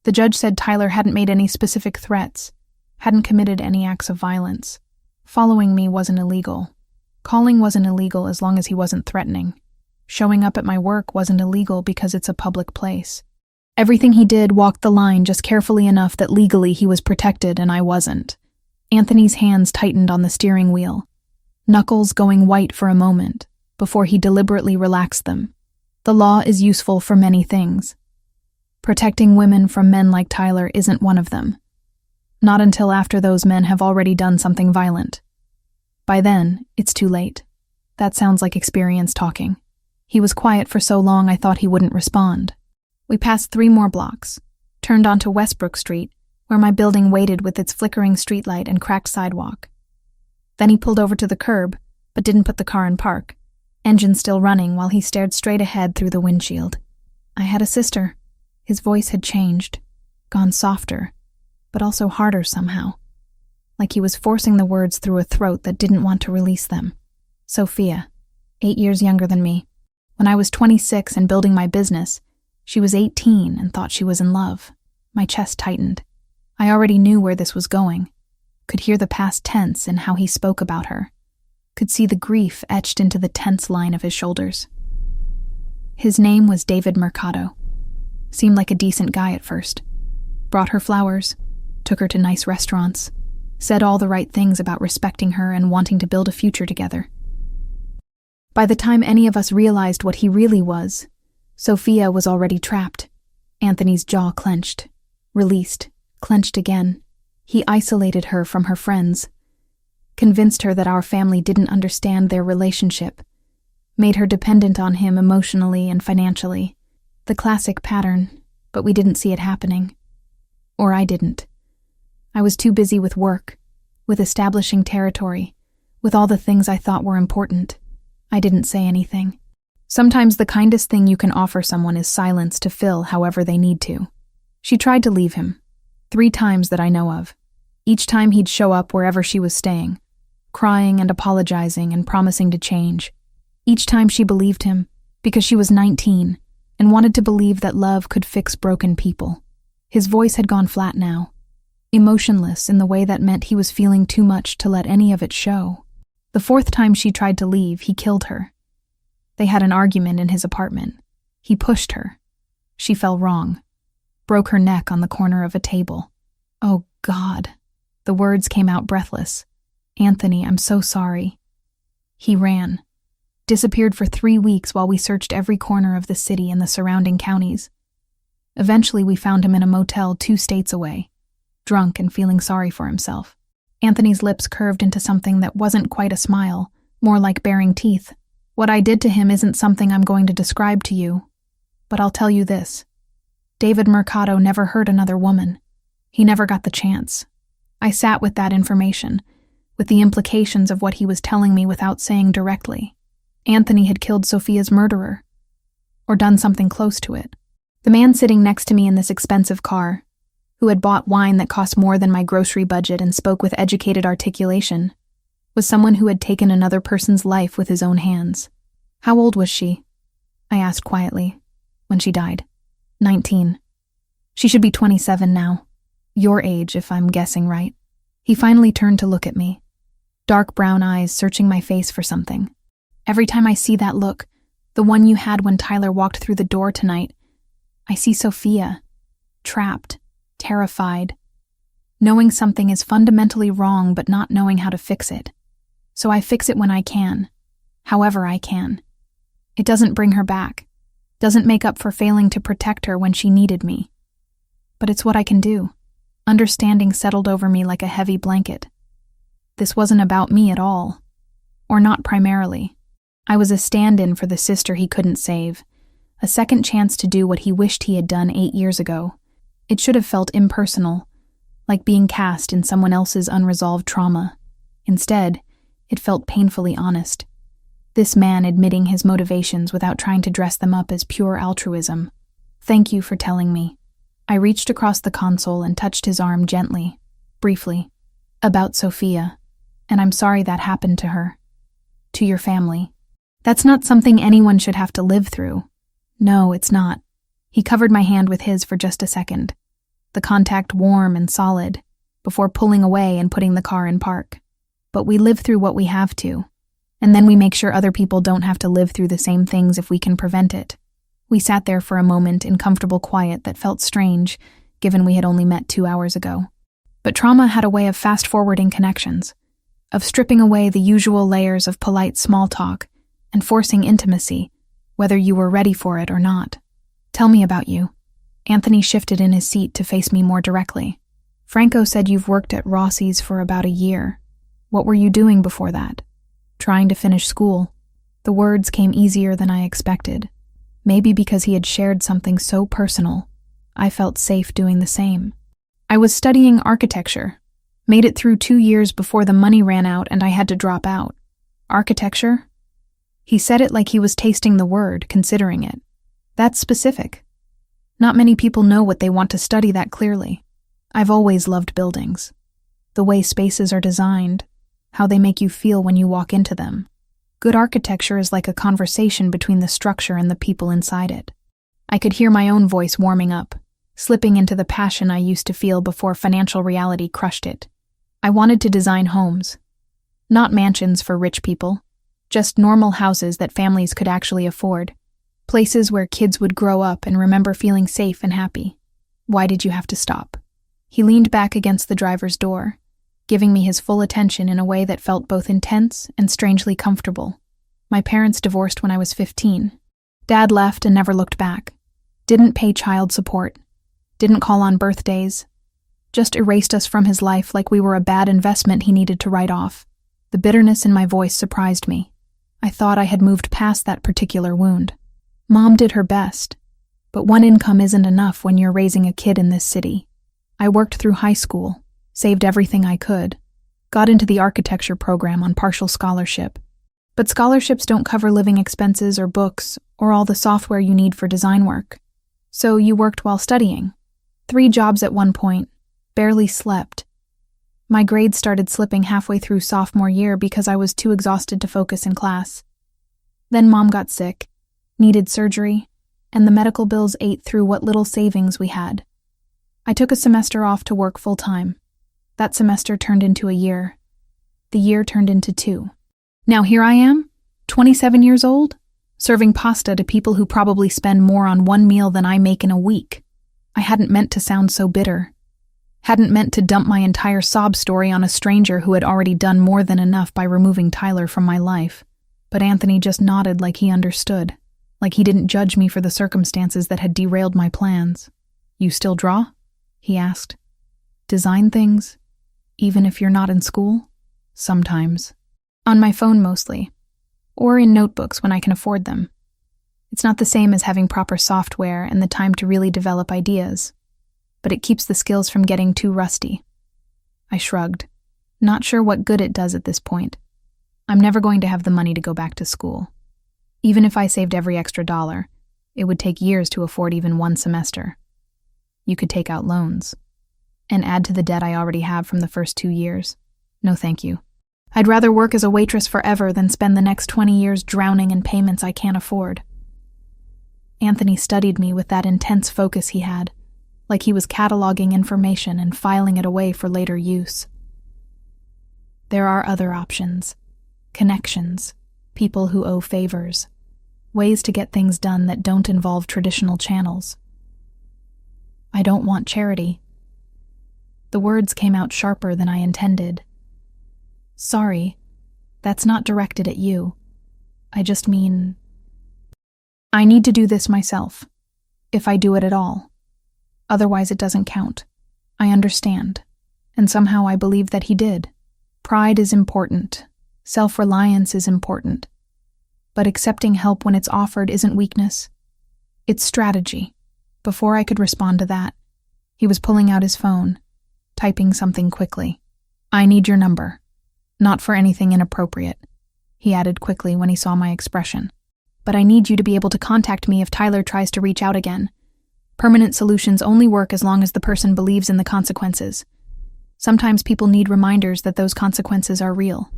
the judge said Tyler hadn't made any specific threats, hadn't committed any acts of violence. Following me wasn't illegal. Calling wasn't illegal as long as he wasn't threatening. Showing up at my work wasn't illegal because it's a public place. Everything he did walked the line just carefully enough that legally he was protected and I wasn't. Anthony's hands tightened on the steering wheel, knuckles going white for a moment, before he deliberately relaxed them. The law is useful for many things. Protecting women from men like Tyler isn't one of them. Not until after those men have already done something violent. By then, it's too late. That sounds like experience talking. He was quiet for so long I thought he wouldn't respond. We passed 3 more blocks, turned onto Westbrook Street, where my building waited with its flickering streetlight and cracked sidewalk. Then he pulled over to the curb, but didn't put the car in park, engine still running while he stared straight ahead through the windshield. I had a sister. His voice had changed, gone softer, but also harder somehow, like he was forcing the words through a throat that didn't want to release them. Sophia, 8 years younger than me. When I was 26 and building my business, she was 18 and thought she was in love. My chest tightened. I already knew where this was going. Could hear the past tense in how he spoke about her. Could see the grief etched into the tense line of his shoulders. His name was David Mercado. Seemed like a decent guy at first. Brought her flowers, took her to nice restaurants, said all the right things about respecting her and wanting to build a future together. By the time any of us realized what he really was, Sophia was already trapped. Anthony's jaw clenched, released, clenched again. He isolated her from her friends, convinced her that our family didn't understand their relationship, made her dependent on him emotionally and financially. The classic pattern, but we didn't see it happening. Or I didn't. I was too busy with work, with establishing territory, with all the things I thought were important. I didn't say anything. Sometimes the kindest thing you can offer someone is silence to fill however they need to. She tried to leave him, 3 times that I know of. Each time he'd show up wherever she was staying, crying and apologizing and promising to change. Each time she believed him, because she was 19, and wanted to believe that love could fix broken people. His voice had gone flat now, emotionless in the way that meant he was feeling too much to let any of it show. The 4th time she tried to leave, he killed her. They had an argument in his apartment. He pushed her. She fell wrong, broke her neck on the corner of a table. Oh, God. The words came out breathless. Anthony, I'm so sorry. He ran. Disappeared for 3 weeks while we searched every corner of the city and the surrounding counties. Eventually, we found him in a motel 2 states away, drunk and feeling sorry for himself. Anthony's lips curved into something that wasn't quite a smile, more like baring teeth. What I did to him isn't something I'm going to describe to you, but I'll tell you this. David Mercado never hurt another woman. He never got the chance. I sat with that information, with the implications of what he was telling me without saying directly. Anthony had killed Sophia's murderer, or done something close to it. The man sitting next to me in this expensive car, who had bought wine that cost more than my grocery budget and spoke with educated articulation, was someone who had taken another person's life with his own hands. How old was she? I asked quietly, when she died. 19. She should be 27 now. Your age, if I'm guessing right. He finally turned to look at me, dark brown eyes searching my face for something. Every time I see that look, the one you had when Tyler walked through the door tonight, I see Sophia, trapped, terrified, knowing something is fundamentally wrong but not knowing how to fix it. So I fix it when I can, however I can. It doesn't bring her back, doesn't make up for failing to protect her when she needed me. But it's what I can do. Understanding settled over me like a heavy blanket. This wasn't about me at all, or not primarily. I was a stand-in for the sister he couldn't save, a second chance to do what he wished he had done 8 years ago. It should have felt impersonal, like being cast in someone else's unresolved trauma. Instead, it felt painfully honest. This man admitting his motivations without trying to dress them up as pure altruism. Thank you for telling me. I reached across the console and touched his arm gently, briefly. About Sophia, and I'm sorry that happened to her. To your family. That's not something anyone should have to live through. No, it's not. He covered my hand with his for just a second, the contact warm and solid, before pulling away and putting the car in park. But we live through what we have to, And then we make sure other people don't have to live through the same things if we can prevent it. We sat there for a moment in comfortable quiet that felt strange, given we had only met 2 hours ago. But trauma had a way of fast-forwarding connections, of stripping away the usual layers of polite small talk and forcing intimacy, whether you were ready for it or not. Tell me about you. Anthony shifted in his seat to face me more directly. Franco said you've worked at Rossi's for about a year. What were you doing before that? Trying to finish school. The words came easier than I expected. Maybe because he had shared something so personal, I felt safe doing the same. I was studying architecture. Made it through 2 years before the money ran out and I had to drop out. Architecture? He said it like he was tasting the word, considering it. That's specific. Not many people know what they want to study that clearly. I've always loved buildings. The way spaces are designed, how they make you feel when you walk into them. Good architecture is like a conversation between the structure and the people inside it. I could hear my own voice warming up, slipping into the passion I used to feel before financial reality crushed it. I wanted to design homes. Not mansions for rich people, just normal houses that families could actually afford. Places where kids would grow up and remember feeling safe and happy. Why did you have to stop? He leaned back against the driver's door, giving me his full attention in a way that felt both intense and strangely comfortable. My parents divorced when I was 15. Dad left and never looked back. Didn't pay child support. Didn't call on birthdays. Just erased us from his life like we were a bad investment he needed to write off. The bitterness in my voice surprised me. I thought I had moved past that particular wound. Mom did her best, but one income isn't enough when you're raising a kid in this city. I worked through high school, saved everything I could, got into the architecture program on partial scholarship. But scholarships don't cover living expenses or books or all the software you need for design work. So you worked while studying. 3 jobs at one point, barely slept. My grades started slipping halfway through sophomore year because I was too exhausted to focus in class. Then Mom got sick, needed surgery, and the medical bills ate through what little savings we had. I took a semester off to work full-time. That semester turned into a year. The year turned into 2. Now here I am, 27 years old, serving pasta to people who probably spend more on one meal than I make in a week. I hadn't meant to sound so bitter. Hadn't meant to dump my entire sob story on a stranger who had already done more than enough by removing Tyler from my life. But Anthony just nodded like he understood, like he didn't judge me for the circumstances that had derailed my plans. You still draw? He asked. Design things, even if you're not in school? Sometimes. On my phone mostly, or in notebooks when I can afford them. It's not the same as having proper software and the time to really develop ideas, but it keeps the skills from getting too rusty. I shrugged, not sure what good it does at this point. I'm never going to have the money to go back to school. Even if I saved every extra dollar, it would take years to afford even one semester. You could take out loans and add to the debt I already have from the first 2 years. No thank you. I'd rather work as a waitress forever than spend the next 20 years drowning in payments I can't afford. Anthony studied me with that intense focus he had, like he was cataloging information and filing it away for later use. There are other options. Connections. People who owe favors. Ways to get things done that don't involve traditional channels. I don't want charity. The words came out sharper than I intended. Sorry, that's not directed at you. I just mean, I need to do this myself, if I do it at all. Otherwise it doesn't count. I understand, and somehow I believe that he did. Pride is important. Self-reliance is important. But accepting help when it's offered isn't weakness. It's strategy. Before I could respond to that, he was pulling out his phone, typing something quickly. I need your number. Not for anything inappropriate, he added quickly when he saw my expression. But I need you to be able to contact me if Tyler tries to reach out again. Permanent solutions only work as long as the person believes in the consequences. Sometimes people need reminders that those consequences are real.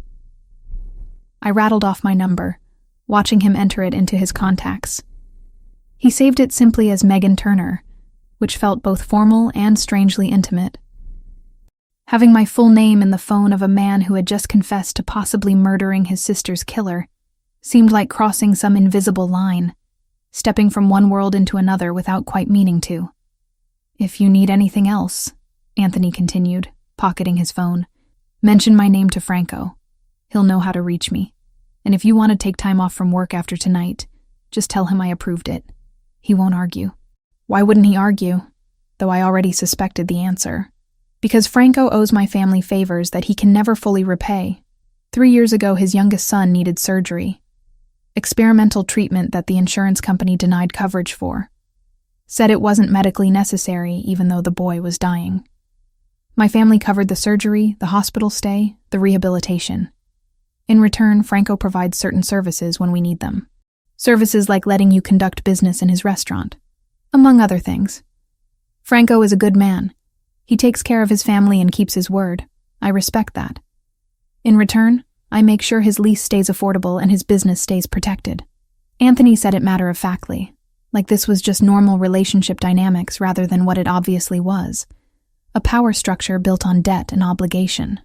I rattled off my number, watching him enter it into his contacts. He saved it simply as Megan Turner, which felt both formal and strangely intimate. Having my full name in the phone of a man who had just confessed to possibly murdering his sister's killer seemed like crossing some invisible line, stepping from one world into another without quite meaning to. "If you need anything else," Anthony continued, pocketing his phone, "mention my name to Franco. He'll know how to reach me. And if you want to take time off from work after tonight, just tell him I approved it. He won't argue." Why wouldn't he argue? Though I already suspected the answer. Because Franco owes my family favors that he can never fully repay. 3 years ago, his youngest son needed surgery. Experimental treatment that the insurance company denied coverage for. Said it wasn't medically necessary, even though the boy was dying. My family covered the surgery, the hospital stay, the rehabilitation. In return, Franco provides certain services when we need them. Services like letting you conduct business in his restaurant, among other things. Franco is a good man. He takes care of his family and keeps his word. I respect that. In return, I make sure his lease stays affordable and his business stays protected. Anthony said it matter-of-factly, like this was just normal relationship dynamics rather than what it obviously was. A power structure built on debt and obligation.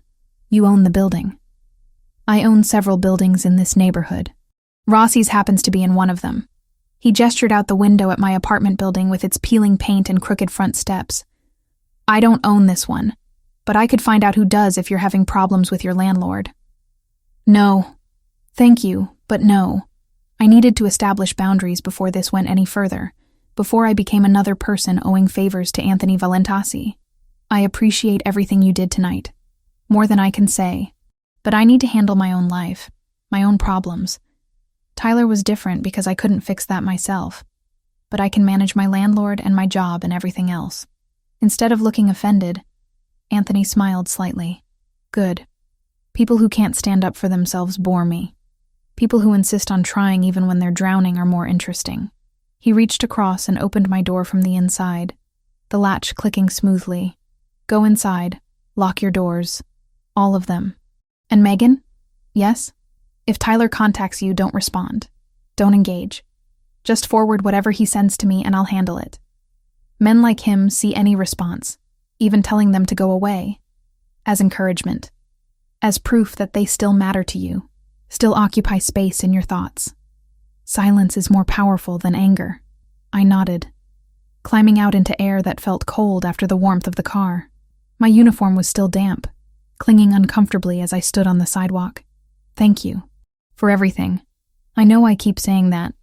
You own the building. I own several buildings in this neighborhood. Rossi's happens to be in one of them. He gestured out the window at my apartment building with its peeling paint and crooked front steps. "I don't own this one, but I could find out who does if you're having problems with your landlord." "No. Thank you, but no. I needed to establish boundaries before this went any further, before I became another person owing favors to Anthony Valentasi. I appreciate everything you did tonight. More than I can say. But I need to handle my own life, my own problems. Tyler was different because I couldn't fix that myself. But I can manage my landlord and my job and everything else." Instead of looking offended, Anthony smiled slightly. "Good. People who can't stand up for themselves bore me. People who insist on trying even when they're drowning are more interesting." He reached across and opened my door from the inside, the latch clicking smoothly. "Go inside. Lock your doors. All of them. And Megan? Yes? If Tyler contacts you, don't respond. Don't engage. Just forward whatever he sends to me and I'll handle it. Men like him see any response, even telling them to go away, as encouragement, as proof that they still matter to you, still occupy space in your thoughts. Silence is more powerful than anger." I nodded, climbing out into air that felt cold after the warmth of the car. My uniform was still damp, clinging uncomfortably as I stood on the sidewalk. "Thank you. For everything. I know I keep saying that,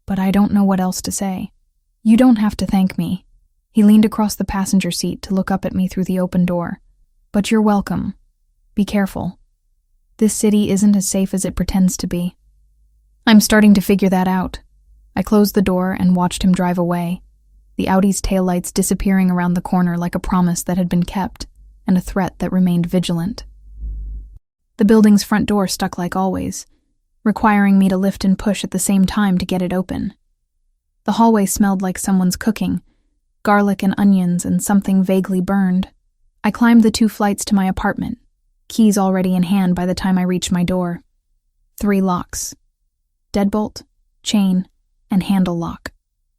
but I don't know what else to say." "You don't have to thank me." He leaned across the passenger seat to look up at me through the open door. "But you're welcome. Be careful. This city isn't as safe as it pretends to be." "I'm starting to figure that out." I closed the door and watched him drive away, the Audi's taillights disappearing around the corner like a promise that had been kept and a threat that remained vigilant. The building's front door stuck like always, requiring me to lift and push at the same time to get it open. The hallway smelled like someone's cooking, garlic and onions and something vaguely burned. I climbed the 2 flights to my apartment, keys already in hand by the time I reached my door. 3 locks. Deadbolt, chain, and handle lock.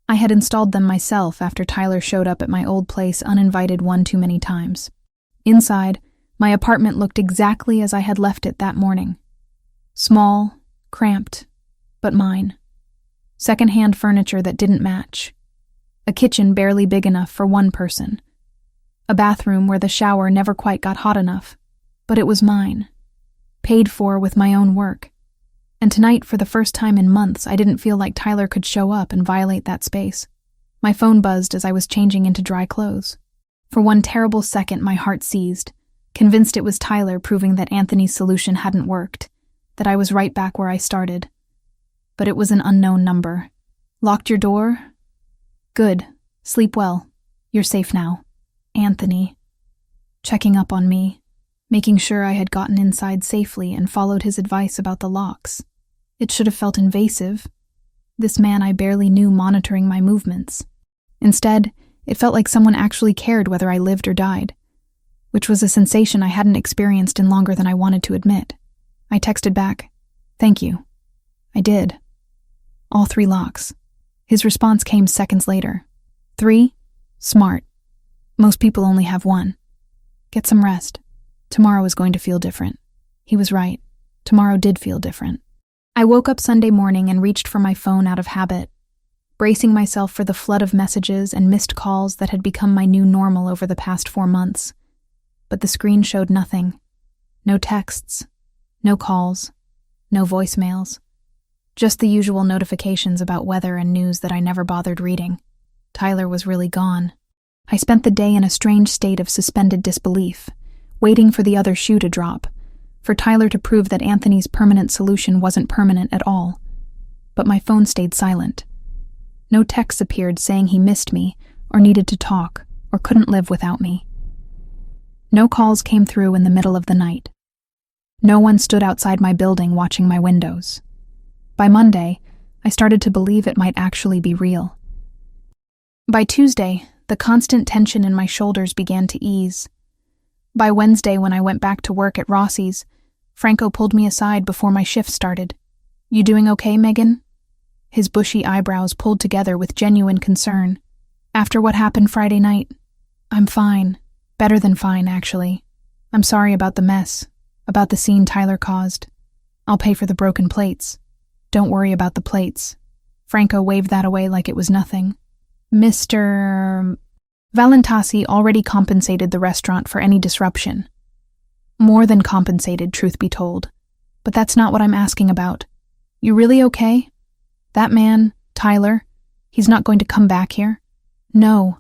I had installed them myself after Tyler showed up at my old place uninvited one too many times. Inside, my apartment looked exactly as I had left it that morning. Small, cramped, but mine. Second-hand furniture that didn't match. A kitchen barely big enough for one person. A bathroom where the shower never quite got hot enough. But it was mine. Paid for with my own work. And tonight, for the first time in months, I didn't feel like Tyler could show up and violate that space. My phone buzzed as I was changing into dry clothes. For one terrible second, my heart seized, convinced it was Tyler proving that Anthony's solution hadn't worked, that I was right back where I started. But it was an unknown number. "Locked your door? Good. Sleep well. You're safe now. Anthony." Checking up on me, making sure I had gotten inside safely and followed his advice about the locks. It should have felt invasive. This man I barely knew monitoring my movements. Instead, it felt like someone actually cared whether I lived or died, which was a sensation I hadn't experienced in longer than I wanted to admit. I texted back, "Thank you." I did. All 3 locks. His response came seconds later. 3? Smart. Most people only have 1. Get some rest. Tomorrow is going to feel different. He was right. Tomorrow did feel different. I woke up Sunday morning and reached for my phone out of habit, bracing myself for the flood of messages and missed calls that had become my new normal over the past 4 months. But the screen showed nothing. No texts, no calls, no voicemails. Just the usual notifications about weather and news that I never bothered reading. Tyler was really gone. I spent the day in a strange state of suspended disbelief, waiting for the other shoe to drop, for Tyler to prove that Anthony's permanent solution wasn't permanent at all. But my phone stayed silent. No texts appeared saying he missed me, or needed to talk, or couldn't live without me. No calls came through in the middle of the night. No one stood outside my building watching my windows. By Monday, I started to believe it might actually be real. By Tuesday, the constant tension in my shoulders began to ease. By Wednesday, when I went back to work at Rossi's, Franco pulled me aside before my shift started. "You doing okay, Megan?" His bushy eyebrows pulled together with genuine concern. "After what happened Friday night?" "I'm fine. Better than fine, actually. I'm sorry about the mess, about the scene Tyler caused. I'll pay for the broken plates." "Don't worry about the plates." Franco waved that away like it was nothing. Mr. Valentasi already compensated the restaurant for any disruption. More than compensated, truth be told. But that's not what I'm asking about. You really okay? That man, Tyler, he's not going to come back here? No.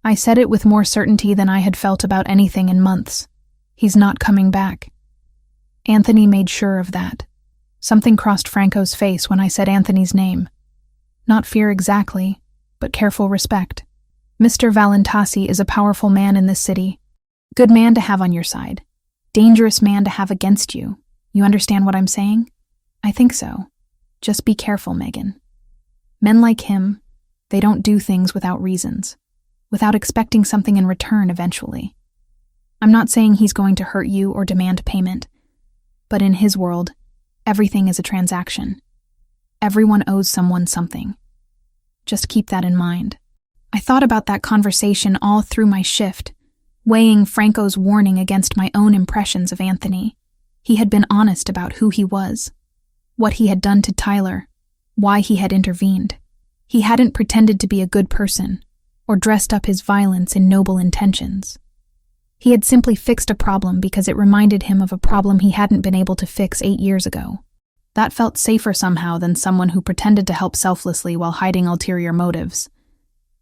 I said it with more certainty than I had felt about anything in months. He's not coming back. Anthony made sure of that. Something crossed Franco's face when I said Anthony's name. Not fear exactly, but careful respect. Mr. Valentasi is a powerful man in this city. Good man to have on your side. Dangerous man to have against you. You understand what I'm saying? I think so. Just be careful, Megan. Men like him, they don't do things without reasons, without expecting something in return eventually. I'm not saying he's going to hurt you or demand payment, but in his world, everything is a transaction. Everyone owes someone something. Just keep that in mind. I thought about that conversation all through my shift, weighing Franco's warning against my own impressions of Anthony. He had been honest about who he was, what he had done to Tyler, why he had intervened. He hadn't pretended to be a good person or dressed up his violence in noble intentions. He had simply fixed a problem because it reminded him of a problem he hadn't been able to fix 8 years ago. That felt safer somehow than someone who pretended to help selflessly while hiding ulterior motives.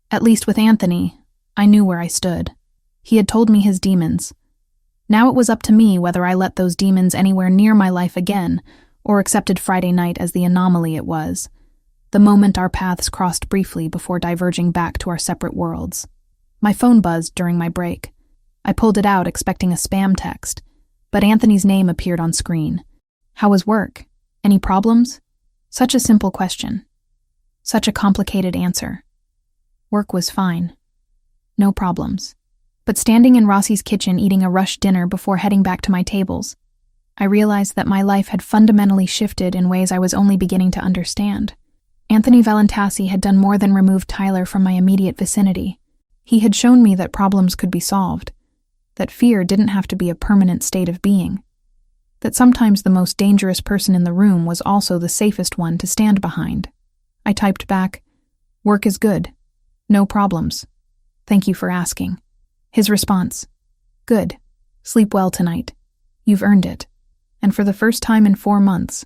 At least with Anthony, I knew where I stood. He had told me his demons. Now it was up to me whether I let those demons anywhere near my life again, or accepted Friday night as the anomaly it was, the moment our paths crossed briefly before diverging back to our separate worlds. My phone buzzed during my break. I pulled it out expecting a spam text, but Anthony's name appeared on screen. How was work? Any problems? Such a simple question. Such a complicated answer. Work was fine. No problems. But standing in Rossi's kitchen eating a rushed dinner before heading back to my tables, I realized that my life had fundamentally shifted in ways I was only beginning to understand. Anthony Valentasi had done more than remove Tyler from my immediate vicinity. He had shown me that problems could be solved, that fear didn't have to be a permanent state of being, that sometimes the most dangerous person in the room was also the safest one to stand behind. I typed back, "Work is good. No problems. Thank you for asking." His response, "Good. Sleep well tonight. You've earned it." And for the first time in 4 months,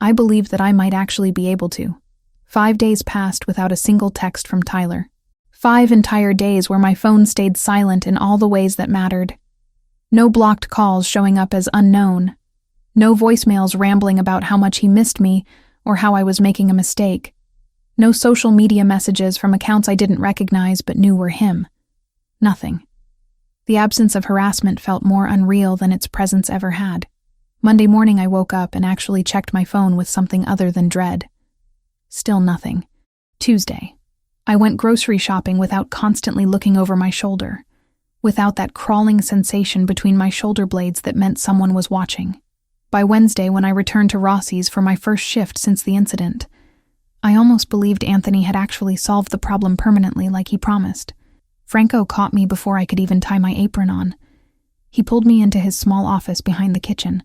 I believed that I might actually be able to. 5 days passed without a single text from Tyler. 5 entire days where my phone stayed silent in all the ways that mattered. No blocked calls showing up as unknown. No voicemails rambling about how much he missed me or how I was making a mistake. No social media messages from accounts I didn't recognize but knew were him. Nothing. The absence of harassment felt more unreal than its presence ever had. Monday morning I woke up and actually checked my phone with something other than dread. Still nothing. Tuesday. I went grocery shopping without constantly looking over my shoulder, without that crawling sensation between my shoulder blades that meant someone was watching. By Wednesday, when I returned to Rossi's for my first shift since the incident, I almost believed Anthony had actually solved the problem permanently like he promised. Franco caught me before I could even tie my apron on. He pulled me into his small office behind the kitchen,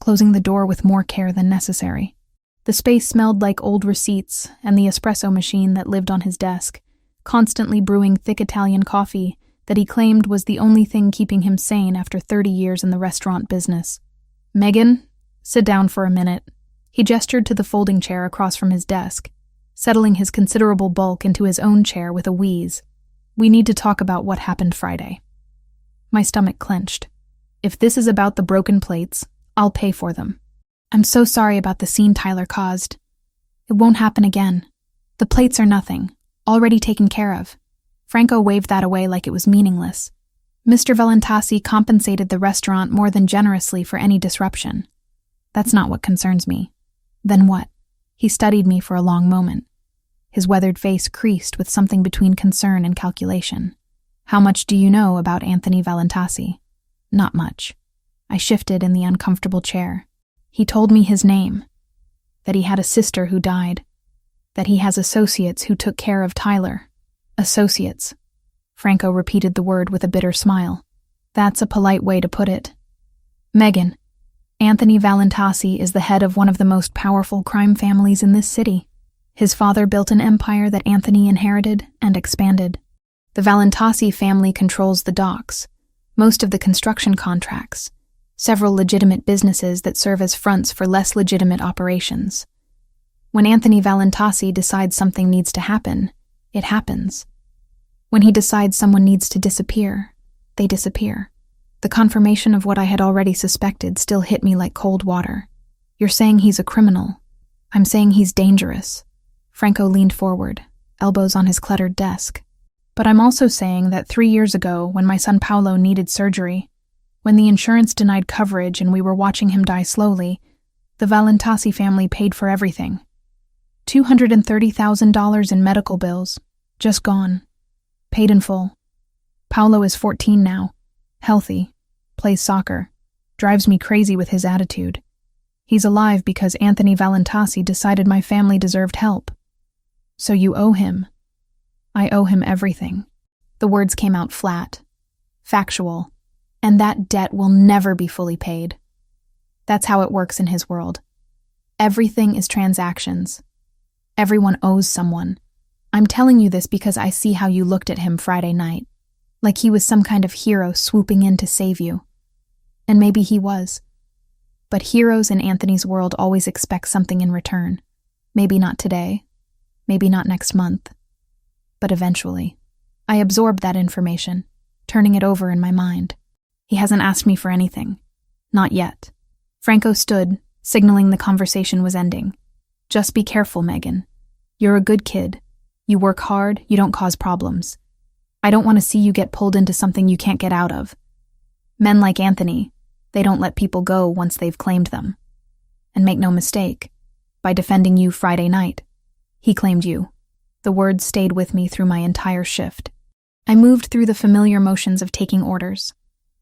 closing the door with more care than necessary. The space smelled like old receipts and the espresso machine that lived on his desk, constantly brewing thick Italian coffee that he claimed was the only thing keeping him sane after 30 years in the restaurant business. "Megan, sit down for a minute." He gestured to the folding chair across from his desk, settling his considerable bulk into his own chair with a wheeze. "We need to talk about what happened Friday." My stomach clenched. "If this is about the broken plates, I'll pay for them." "I'm so sorry about the scene Tyler caused. It won't happen again. The plates are nothing, already taken care of." Franco waved that away like it was meaningless. Mr. Valentasi compensated the restaurant more than generously for any disruption. "That's not what concerns me." "Then what?" He studied me for a long moment. His weathered face creased with something between concern and calculation. "How much do you know about Anthony Valentasi?" "Not much." I shifted in the uncomfortable chair. "He told me his name, that he had a sister who died, that he has associates who took care of Tyler." "Associates." Franco repeated the word with a bitter smile. "That's a polite way to put it. Megan, Anthony Valentasi is the head of one of the most powerful crime families in this city. His father built an empire that Anthony inherited and expanded. The Valentasi family controls the docks, most of the construction contracts, several legitimate businesses that serve as fronts for less legitimate operations. When Anthony Valentasi decides something needs to happen, it happens. When he decides someone needs to disappear, they disappear." The confirmation of what I had already suspected still hit me like cold water. "You're saying he's a criminal. I'm saying he's dangerous." Franco leaned forward, elbows on his cluttered desk. "But I'm also saying that 3 years ago, when my son Paolo needed surgery, when the insurance denied coverage and we were watching him die slowly, the Valentasi family paid for everything. $230,000 in medical bills, just gone. Paid in full. Paolo is 14 now, healthy, plays soccer, drives me crazy with his attitude. He's alive because Anthony Valentasi decided my family deserved help. So you owe him." "I owe him everything." The words came out flat, factual, and that debt will never be fully paid. That's how it works in his world. Everything is transactions. Everyone owes someone. I'm telling you this because I see how you looked at him Friday night, like he was some kind of hero swooping in to save you. And maybe he was. But heroes in Anthony's world always expect something in return. Maybe not today, maybe not next month, but eventually. I absorbed that information, turning it over in my mind. He hasn't asked me for anything. Not yet. Franco stood, signaling the conversation was ending. "Just be careful, Megan. You're a good kid. You work hard, you don't cause problems. I don't want to see you get pulled into something you can't get out of. Men like Anthony, they don't let people go once they've claimed them. And make no mistake, by defending you Friday night, he claimed you." The words stayed with me through my entire shift. I moved through the familiar motions of taking orders,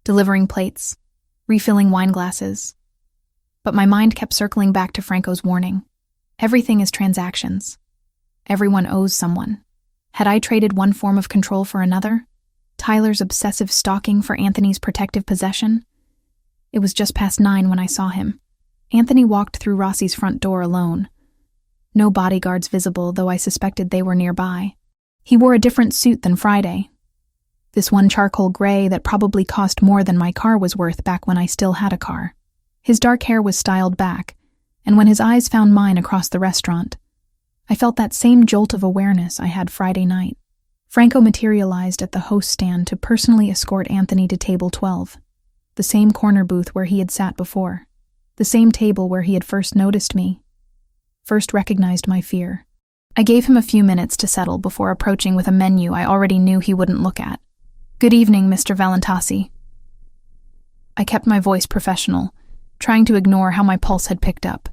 delivering plates, refilling wine glasses. But my mind kept circling back to Franco's warning. Everything is transactions. Everyone owes someone. Had I traded one form of control for another? Tyler's obsessive stalking for Anthony's protective possession? It was just past 9 when I saw him. Anthony walked through Rossi's front door alone. No bodyguards visible, though I suspected they were nearby. He wore a different suit than Friday. This one charcoal gray that probably cost more than my car was worth back when I still had a car. His dark hair was styled back, and when his eyes found mine across the restaurant, I felt that same jolt of awareness I had Friday night. Franco materialized at the host stand to personally escort Anthony to table 12, the same corner booth where he had sat before, the same table where he had first noticed me, first recognized my fear. I gave him a few minutes to settle before approaching with a menu I already knew he wouldn't look at. "Good evening, Mr. Valentasi." I kept my voice professional, trying to ignore how my pulse had picked up.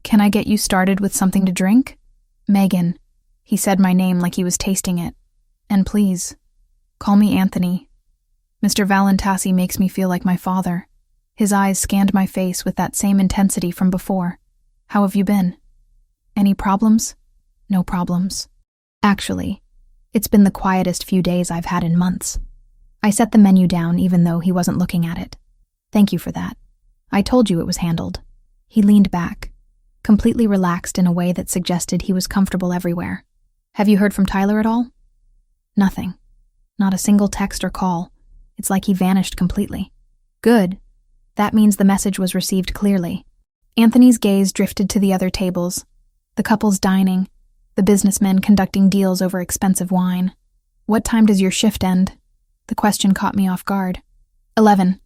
"Can I get you started with something to drink?" "Megan." He said my name like he was tasting it. "And please, call me Anthony. Mr. Valentasi makes me feel like my father." His eyes scanned my face with that same intensity from before. "How have you been? Any problems?" "No problems. Actually, it's been the quietest few days I've had in months." I set the menu down even though he wasn't looking at it. Thank you for that. I told you it was handled. He leaned back, completely relaxed in a way that suggested he was comfortable everywhere. Have you heard from Tyler at all? Nothing. Not a single text or call. It's like he vanished completely. Good. That means the message was received clearly. Anthony's gaze drifted to the other tables, the couples dining, the businessmen conducting deals over expensive wine. What time does your shift end? The question caught me off guard. 11.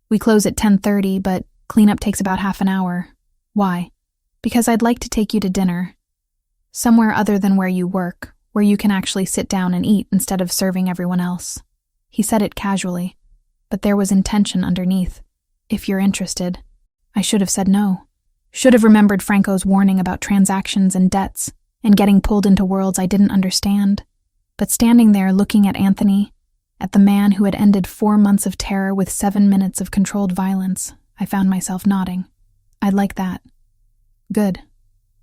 We close at 10:30, but cleanup takes about half an hour. Why? Because I'd like to take you to dinner. Somewhere other than where you work, where you can actually sit down and eat instead of serving everyone else. He said it casually, but there was intention underneath. If you're interested. I should have said no. Should have remembered Franco's warning about transactions and debts, and getting pulled into worlds I didn't understand. But standing there looking at Anthony, at the man who had ended 4 months of terror with 7 minutes of controlled violence, I found myself nodding. I'd like that. Good.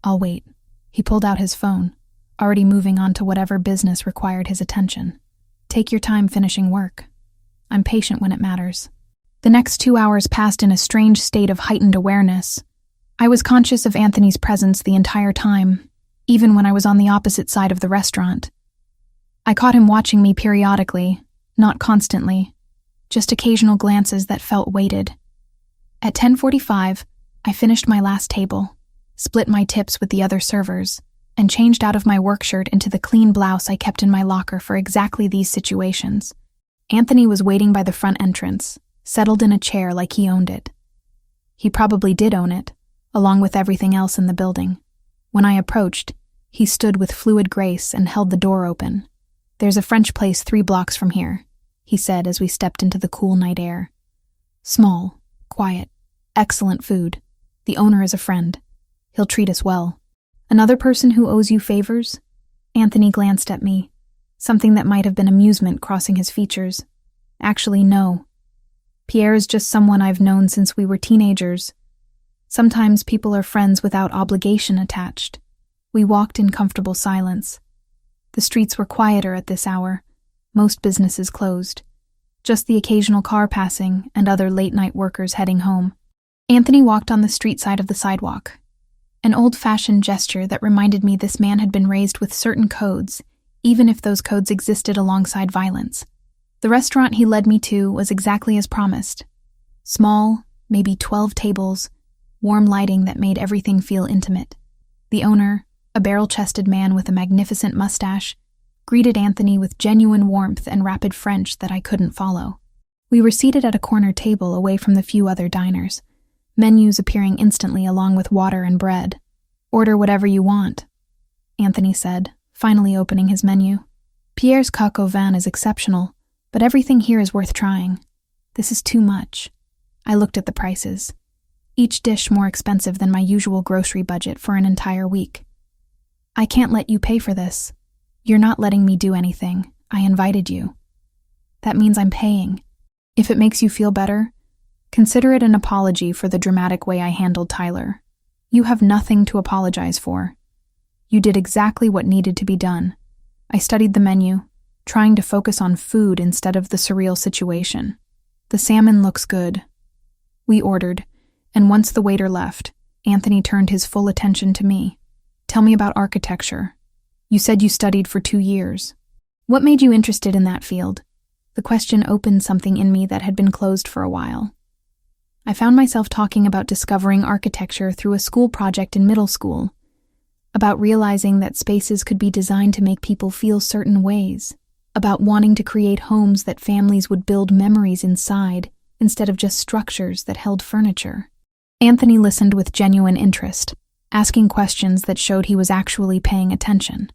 I'll wait. He pulled out his phone, already moving on to whatever business required his attention. Take your time finishing work. I'm patient when it matters. The next 2 hours passed in a strange state of heightened awareness. I was conscious of Anthony's presence the entire time, even when I was on the opposite side of the restaurant. I caught him watching me periodically, not constantly, just occasional glances that felt weighted. At 10:45, I finished my last table, split my tips with the other servers, and changed out of my work shirt into the clean blouse I kept in my locker for exactly these situations. Anthony was waiting by the front entrance, settled in a chair like he owned it. He probably did own it, along with everything else in the building. When I approached, he stood with fluid grace and held the door open. There's a French place 3 blocks from here, he said as we stepped into the cool night air. Small, quiet, excellent food. The owner is a friend. He'll treat us well. Another person who owes you favors? Anthony glanced at me, something that might have been amusement crossing his features. Actually, no. Pierre is just someone I've known since we were teenagers. Sometimes people are friends without obligation attached. We walked in comfortable silence. The streets were quieter at this hour, most businesses closed. Just the occasional car passing and other late-night workers heading home. Anthony walked on the street side of the sidewalk, an old-fashioned gesture that reminded me this man had been raised with certain codes, even if those codes existed alongside violence. The restaurant he led me to was exactly as promised. Small, maybe 12 tables, warm lighting that made everything feel intimate. The owner, a barrel-chested man with a magnificent mustache, greeted Anthony with genuine warmth and rapid French that I couldn't follow. We were seated at a corner table away from the few other diners, menus appearing instantly along with water and bread. Order whatever you want, Anthony said, finally opening his menu. Pierre's coq au vin is exceptional, but everything here is worth trying. This is too much. I looked at the prices. Each dish more expensive than my usual grocery budget for an entire week. I can't let you pay for this. You're not letting me do anything. I invited you. That means I'm paying. If it makes you feel better, consider it an apology for the dramatic way I handled Tyler. You have nothing to apologize for. You did exactly what needed to be done. I studied the menu, trying to focus on food instead of the surreal situation. The salmon looks good. We ordered, and once the waiter left, Anthony turned his full attention to me. Tell me about architecture. You said you studied for 2 years. What made you interested in that field? The question opened something in me that had been closed for a while. I found myself talking about discovering architecture through a school project in middle school, about realizing that spaces could be designed to make people feel certain ways, about wanting to create homes that families would build memories inside instead of just structures that held furniture. Anthony listened with genuine interest, asking questions that showed he was actually paying attention.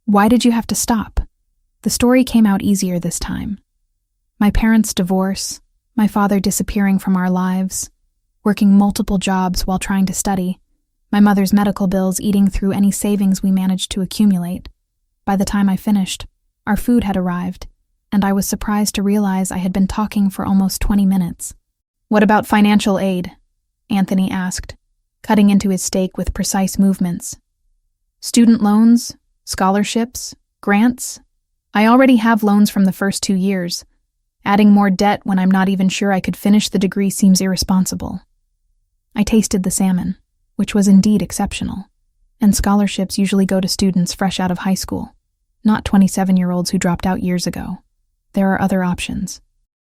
Why did you have to stop? The story came out easier this time. My parents' divorce, my father disappearing from our lives, working multiple jobs while trying to study, my mother's medical bills eating through any savings we managed to accumulate. By the time I finished, our food had arrived, and I was surprised to realize I had been talking for almost 20 minutes. What about financial aid? Anthony asked, cutting into his steak with precise movements. Student loans? Scholarships? Grants? I already have loans from the first 2 years. Adding more debt when I'm not even sure I could finish the degree seems irresponsible. I tasted the salmon, which was indeed exceptional, and scholarships usually go to students fresh out of high school, not 27-year-olds who dropped out years ago. There are other options.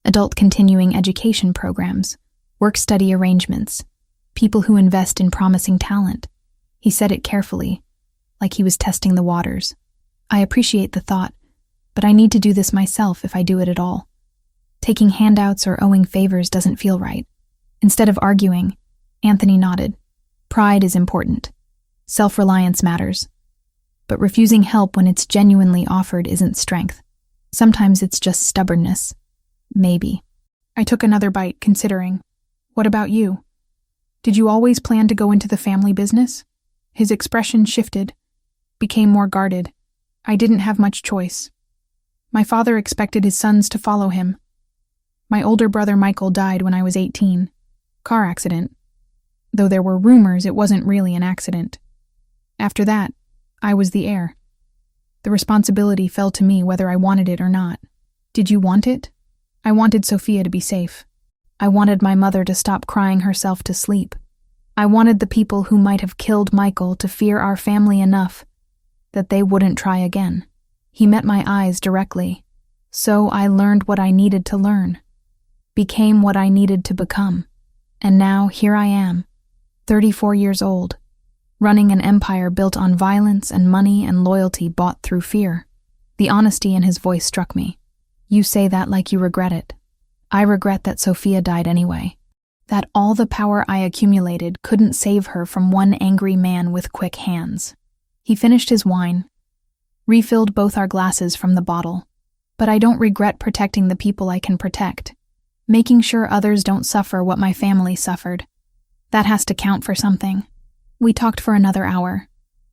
Adult continuing education programs, work-study arrangements, people who invest in promising talent. He said it carefully, like he was testing the waters. I appreciate the thought, but I need to do this myself if I do it at all. Taking handouts or owing favors doesn't feel right. Instead of arguing, Anthony nodded. Pride is important. Self-reliance matters. But refusing help when it's genuinely offered isn't strength. Sometimes it's just stubbornness. Maybe. I took another bite, considering. What about you? Did you always plan to go into the family business? His expression shifted, became more guarded. I didn't have much choice. My father expected his sons to follow him. My older brother Michael died when I was 18. Car accident. Though there were rumors it wasn't really an accident. After that, I was the heir. The responsibility fell to me whether I wanted it or not. Did you want it? I wanted Sophia to be safe. I wanted my mother to stop crying herself to sleep. I wanted the people who might have killed Michael to fear our family enough that they wouldn't try again. He met my eyes directly. So I learned what I needed to learn. Became what I needed to become. And now here I am, 34 years old, running an empire built on violence and money and loyalty bought through fear. The honesty in his voice struck me. You say that like you regret it. I regret that Sophia died anyway. That all the power I accumulated couldn't save her from one angry man with quick hands. He finished his wine, refilled both our glasses from the bottle. But I don't regret protecting the people I can protect. Making sure others don't suffer what my family suffered. That has to count for something. We talked for another hour,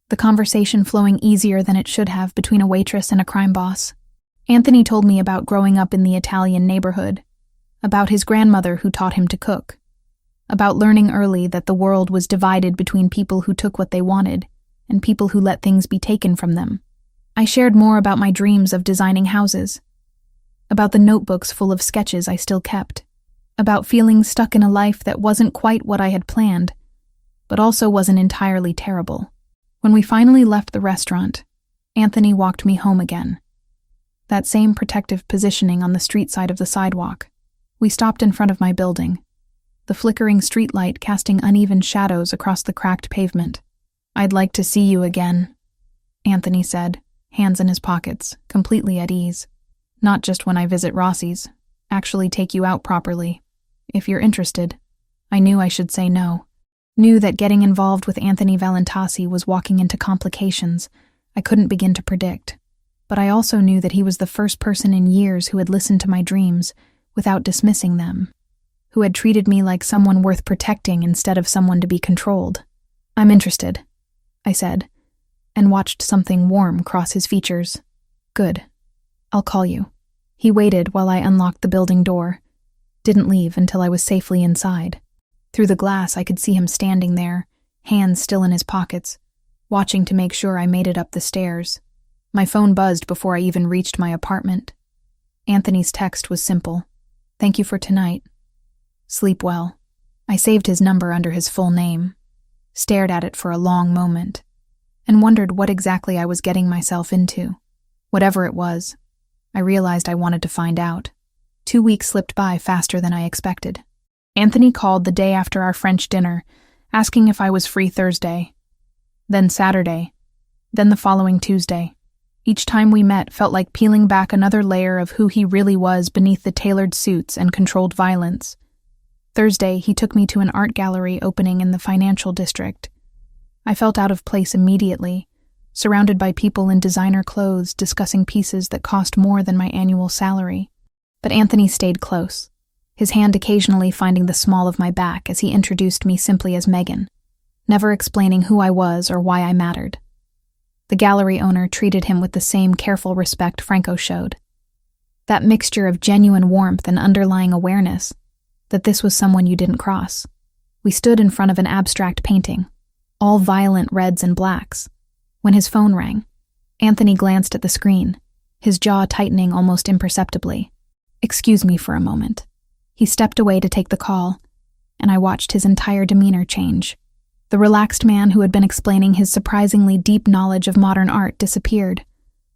the conversation flowing easier than it should have between a waitress and a crime boss. Anthony told me about growing up in the Italian neighborhood, about his grandmother who taught him to cook, about learning early that the world was divided between people who took what they wanted and people who let things be taken from them. I shared more about my dreams of designing houses, about the notebooks full of sketches I still kept, about feeling stuck in a life that wasn't quite what I had planned, but also wasn't entirely terrible. When we finally left the restaurant, Anthony walked me home again. That same protective positioning on the street side of the sidewalk. We stopped in front of my building, the flickering streetlight casting uneven shadows across the cracked pavement. I'd like to see you again, Anthony said, hands in his pockets, completely at ease. Not just when I visit Rossi's, actually take you out properly. If you're interested. I knew I should say no. Knew that getting involved with Anthony Valentasi was walking into complications I couldn't begin to predict. But I also knew that he was the first person in years who had listened to my dreams without dismissing them, who had treated me like someone worth protecting instead of someone to be controlled. I'm interested, I said, and watched something warm cross his features. Good. I'll call you. He waited while I unlocked the building door, didn't leave until I was safely inside. Through the glass I could see him standing there, hands still in his pockets, watching to make sure I made it up the stairs. My phone buzzed before I even reached my apartment. Anthony's text was simple. Thank you for tonight. Sleep well. I saved his number under his full name, stared at it for a long moment, and wondered what exactly I was getting myself into. Whatever it was, I realized I wanted to find out. 2 weeks slipped by faster than I expected. Anthony called the day after our French dinner, asking if I was free Thursday, then Saturday, then the following Tuesday. Each time we met felt like peeling back another layer of who he really was beneath the tailored suits and controlled violence. Thursday, he took me to an art gallery opening in the financial district. I felt out of place immediately, surrounded by people in designer clothes discussing pieces that cost more than my annual salary. But Anthony stayed close, his hand occasionally finding the small of my back as he introduced me simply as Megan, never explaining who I was or why I mattered. The gallery owner treated him with the same careful respect Franco showed. That mixture of genuine warmth and underlying awareness that this was someone you didn't cross. We stood in front of an abstract painting, all violent reds and blacks. When his phone rang, Anthony glanced at the screen, his jaw tightening almost imperceptibly. "Excuse me for a moment." He stepped away to take the call, and I watched his entire demeanor change. The relaxed man who had been explaining his surprisingly deep knowledge of modern art disappeared,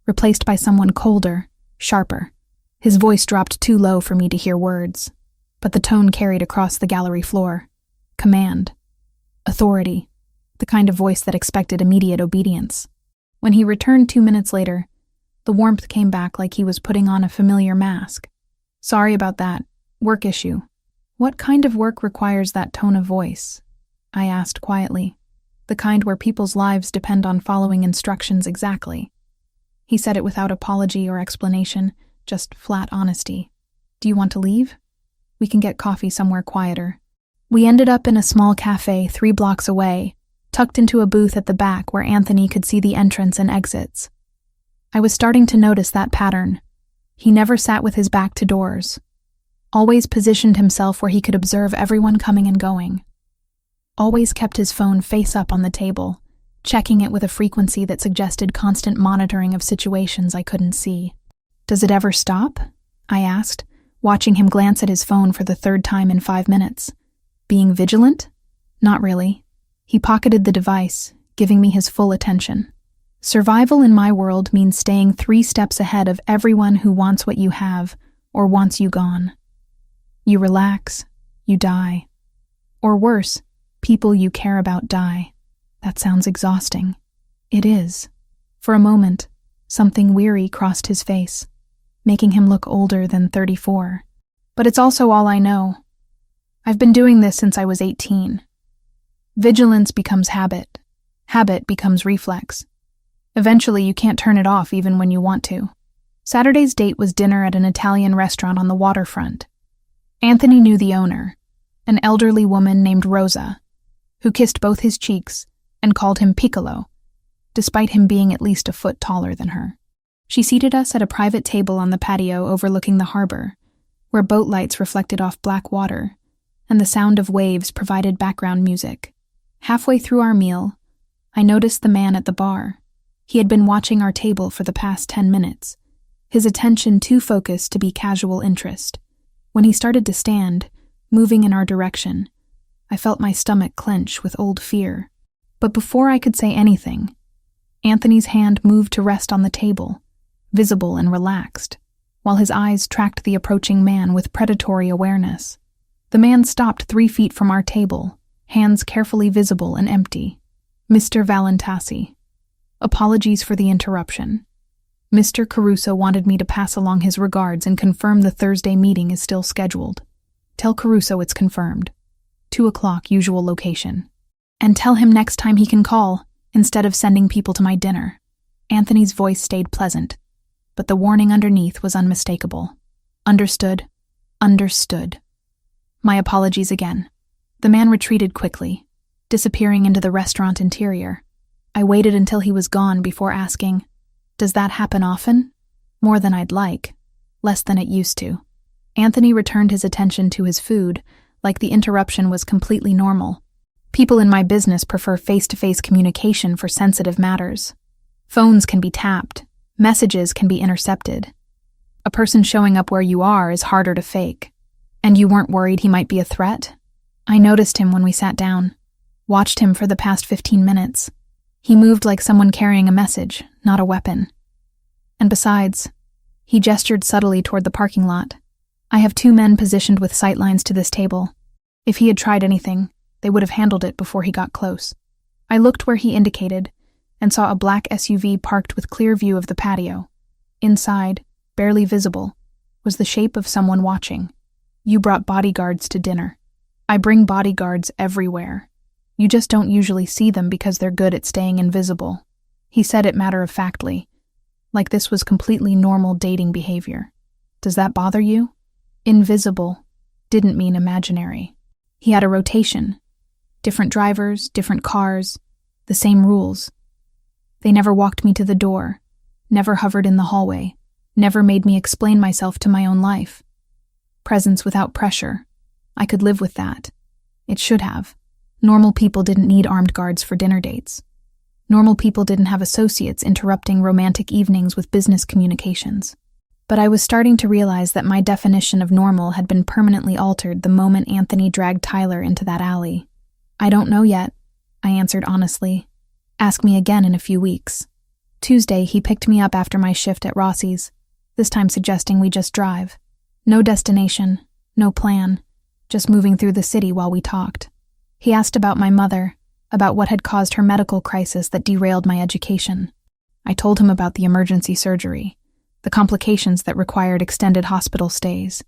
replaced by someone colder, sharper. His voice dropped too low for me to hear words, but the tone carried across the gallery floor. Command. Authority. The kind of voice that expected immediate obedience. When he returned 2 minutes later, the warmth came back like he was putting on a familiar mask. "Sorry about that. Work issue." "What kind of work requires that tone of voice?" I asked quietly. "The kind where people's lives depend on following instructions exactly." He said it without apology or explanation, just flat honesty. "Do you want to leave? We can get coffee somewhere quieter." We ended up in a small cafe 3 blocks away, tucked into a booth at the back where Anthony could see the entrance and exits. I was starting to notice that pattern. He never sat with his back to doors. Always positioned himself where he could observe everyone coming and going. Always kept his phone face up on the table, checking it with a frequency that suggested constant monitoring of situations I couldn't see. "Does it ever stop?" I asked, watching him glance at his phone for the 3rd time in 5 minutes. "Being vigilant?" "Not really." He pocketed the device, giving me his full attention. "Survival in my world means staying 3 steps ahead of everyone who wants what you have or wants you gone. You relax, you die. Or worse, people you care about die. That sounds exhausting." It is. For a moment, something weary crossed his face, making him look older than 34. "But it's also all I know. I've been doing this since I was 18. Vigilance becomes habit. Habit becomes reflex. Eventually, you can't turn it off even when you want to." Saturday's date was dinner at an Italian restaurant on the waterfront. Anthony knew the owner, an elderly woman named Rosa, who kissed both his cheeks and called him Piccolo, despite him being at least a foot taller than her. She seated us at a private table on the patio overlooking the harbor, where boat lights reflected off black water, and the sound of waves provided background music. Halfway through our meal, I noticed the man at the bar. He had been watching our table for the past 10 minutes, his attention too focused to be casual interest. When he started to stand, moving in our direction, I felt my stomach clench with old fear. But before I could say anything, Anthony's hand moved to rest on the table, visible and relaxed, while his eyes tracked the approaching man with predatory awareness. The man stopped 3 feet from our table, hands carefully visible and empty. "Mr. Valentasi. Apologies for the interruption. Mr. Caruso wanted me to pass along his regards and confirm the Thursday meeting is still scheduled. Tell Caruso it's confirmed. 2 o'clock, usual location. And tell him next time he can call, instead of sending people to my dinner." Anthony's voice stayed pleasant, but the warning underneath was unmistakable. "Understood. Understood. My apologies again." The man retreated quickly, disappearing into the restaurant interior. I waited until he was gone before asking, "Does that happen often?" "More than I'd like. Less than it used to." Anthony returned his attention to his food, like the interruption was completely normal. "People in my business prefer face-to-face communication for sensitive matters. Phones can be tapped. Messages can be intercepted. A person showing up where you are is harder to fake. And you weren't worried he might be a threat?" I noticed him when we sat down. Watched him for the past 15 minutes. He moved like someone carrying a message, not a weapon. And besides, he gestured subtly toward the parking lot. "I have 2 men positioned with sightlines to this table. If he had tried anything, they would have handled it before he got close." I looked where he indicated and saw a black SUV parked with clear view of the patio. Inside, barely visible, was the shape of someone watching. "You brought bodyguards to dinner." "I bring bodyguards everywhere. You just don't usually see them because they're good at staying invisible." He said it matter-of-factly, like this was completely normal dating behavior. "Does that bother you?" Invisible didn't mean imaginary. He had a rotation. Different drivers, different cars, the same rules. They never walked me to the door, never hovered in the hallway, never made me explain myself to my own life. Presence without pressure. I could live with that. It should have. Normal people didn't need armed guards for dinner dates. Normal people didn't have associates interrupting romantic evenings with business communications. But I was starting to realize that my definition of normal had been permanently altered the moment Anthony dragged Tyler into that alley. I don't know yet, I answered honestly. Ask me again in a few weeks. Tuesday, he picked me up after my shift at Rossi's, this time suggesting we just drive. No destination, no plan, just moving through the city while we talked. He asked about my mother, about what had caused her medical crisis that derailed my education. I told him about the emergency surgery, the complications that required extended hospital stays,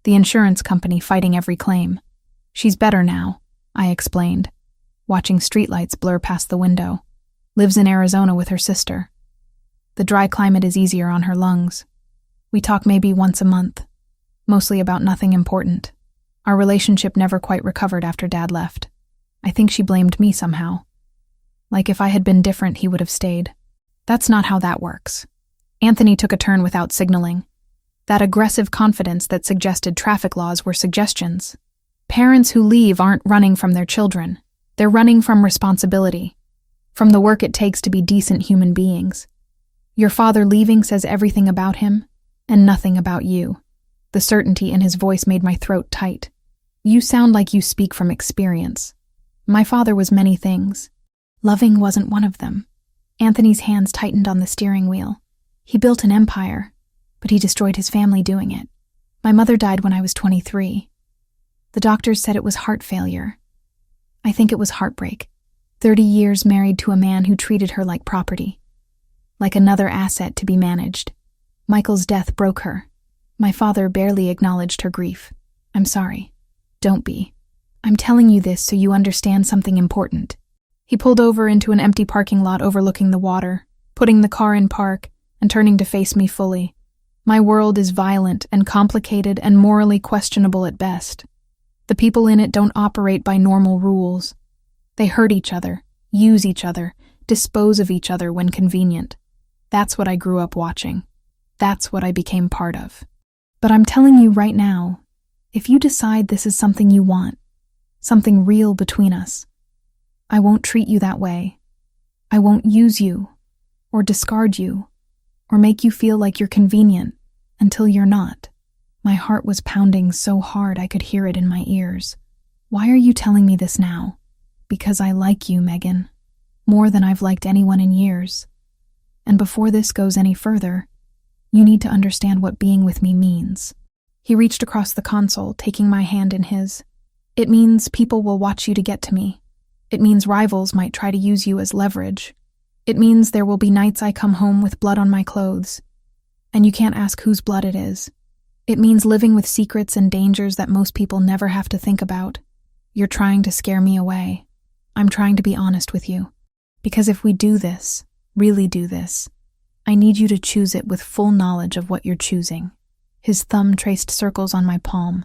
the insurance company fighting every claim. She's better now, I explained, watching streetlights blur past the window. Lives in Arizona with her sister. The dry climate is easier on her lungs. We talk maybe once a month, mostly about nothing important. Our relationship never quite recovered after Dad left. I think she blamed me somehow. Like if I had been different, he would have stayed. That's not how that works. Anthony took a turn without signaling. That aggressive confidence that suggested traffic laws were suggestions. Parents who leave aren't running from their children. They're running from responsibility, from the work it takes to be decent human beings. Your father leaving says everything about him, and nothing about you. The certainty in his voice made my throat tight. You sound like you speak from experience. My father was many things. Loving wasn't one of them. Anthony's hands tightened on the steering wheel. He built an empire, but he destroyed his family doing it. My mother died when I was 23. The doctors said it was heart failure. I think it was heartbreak. 30 years married to a man who treated her like property, like another asset to be managed. Michael's death broke her. My father barely acknowledged her grief. I'm sorry. Don't be. I'm telling you this so you understand something important. He pulled over into an empty parking lot overlooking the water, putting the car in park and turning to face me fully. My world is violent and complicated and morally questionable at best. The people in it don't operate by normal rules. They hurt each other, use each other, dispose of each other when convenient. That's what I grew up watching. That's what I became part of. But I'm telling you right now, if you decide this is something you want, something real between us, I won't treat you that way. I won't use you, or discard you, or make you feel like you're convenient until you're not. My heart was pounding so hard I could hear it in my ears. Why are you telling me this now? Because I like you, Megan, more than I've liked anyone in years. And before this goes any further, you need to understand what being with me means. He reached across the console, taking my hand in his. It means people will watch you to get to me. It means rivals might try to use you as leverage. It means there will be nights I come home with blood on my clothes, and you can't ask whose blood it is. It means living with secrets and dangers that most people never have to think about. You're trying to scare me away. I'm trying to be honest with you. Because if we do this, really do this, I need you to choose it with full knowledge of what you're choosing. His thumb traced circles on my palm,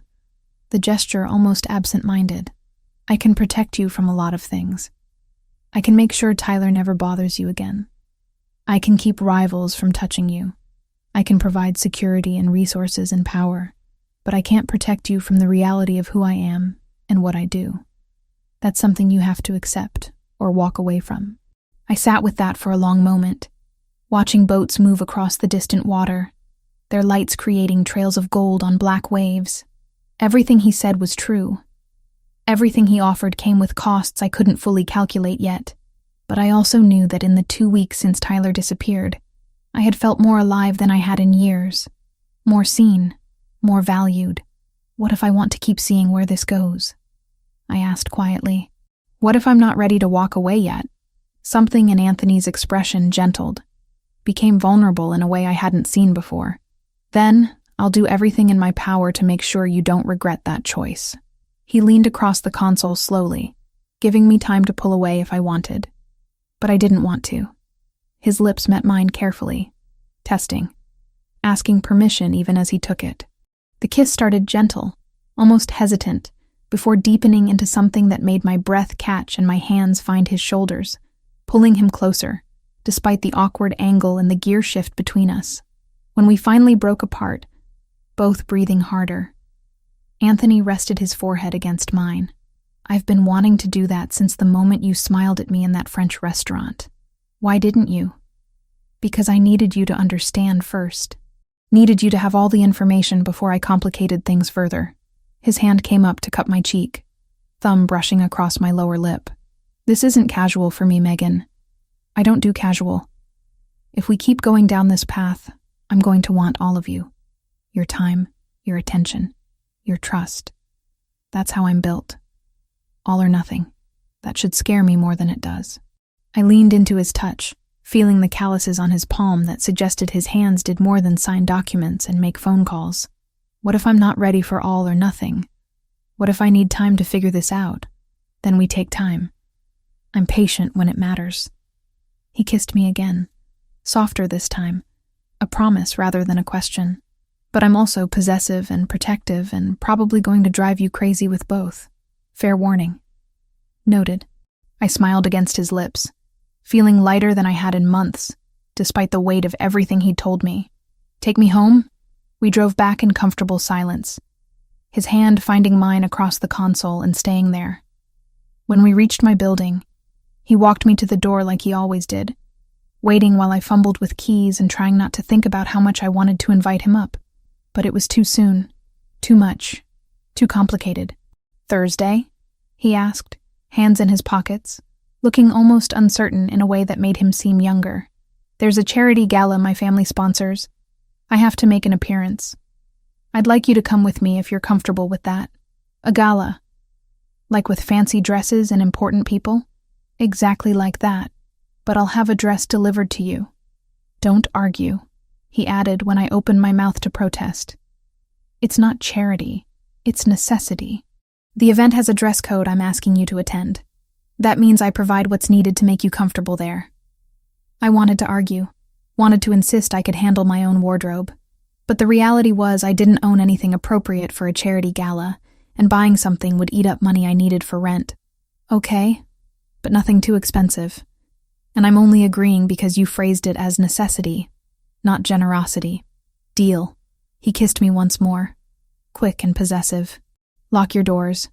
the gesture almost absent-minded. I can protect you from a lot of things. I can make sure Tyler never bothers you again. I can keep rivals from touching you. I can provide security and resources and power, but I can't protect you from the reality of who I am and what I do. That's something you have to accept or walk away from. I sat with that for a long moment, watching boats move across the distant water, their lights creating trails of gold on black waves. Everything he said was true. Everything he offered came with costs I couldn't fully calculate yet, but I also knew that in the 2 weeks since Tyler disappeared, I had felt more alive than I had in years, more seen, more valued. What if I want to keep seeing where this goes? I asked quietly. What if I'm not ready to walk away yet? Something in Anthony's expression gentled, became vulnerable in a way I hadn't seen before. Then, I'll do everything in my power to make sure you don't regret that choice. He leaned across the console slowly, giving me time to pull away if I wanted. But I didn't want to. His lips met mine carefully, testing, asking permission even as he took it. The kiss started gentle, almost hesitant, before deepening into something that made my breath catch and my hands find his shoulders, pulling him closer, despite the awkward angle and the gear shift between us. When we finally broke apart, both breathing harder, Anthony rested his forehead against mine. I've been wanting to do that since the moment you smiled at me in that French restaurant. Why didn't you? Because I needed you to understand first. Needed you to have all the information before I complicated things further. His hand came up to cup my cheek, thumb brushing across my lower lip. This isn't casual for me, Megan. I don't do casual. If we keep going down this path, I'm going to want all of you. Your time, your attention, your trust. That's how I'm built. All or nothing. That should scare me more than it does. I leaned into his touch, feeling the calluses on his palm that suggested his hands did more than sign documents and make phone calls. What if I'm not ready for all or nothing? What if I need time to figure this out? Then we take time. I'm patient when it matters. He kissed me again, softer this time, a promise rather than a question. But I'm also possessive and protective and probably going to drive you crazy with both. Fair warning. Noted. I smiled against his lips, feeling lighter than I had in months, despite the weight of everything he'd told me. Take me home? We drove back in comfortable silence, his hand finding mine across the console and staying there. When we reached my building, he walked me to the door like he always did, waiting while I fumbled with keys and trying not to think about how much I wanted to invite him up. But it was too soon, too much, too complicated. Thursday? He asked, hands in his pockets, looking almost uncertain in a way that made him seem younger. There's a charity gala my family sponsors. I have to make an appearance. I'd like you to come with me if you're comfortable with that. A gala. Like with fancy dresses and important people? Exactly like that. But I'll have a dress delivered to you. Don't argue, he added when I opened my mouth to protest. It's not charity. It's necessity. The event has a dress code I'm asking you to attend. That means I provide what's needed to make you comfortable there. I wanted to argue, wanted to insist I could handle my own wardrobe. But the reality was I didn't own anything appropriate for a charity gala, and buying something would eat up money I needed for rent. Okay, but nothing too expensive. And I'm only agreeing because you phrased it as necessity, not generosity. Deal. He kissed me once more, quick and possessive. Lock your doors.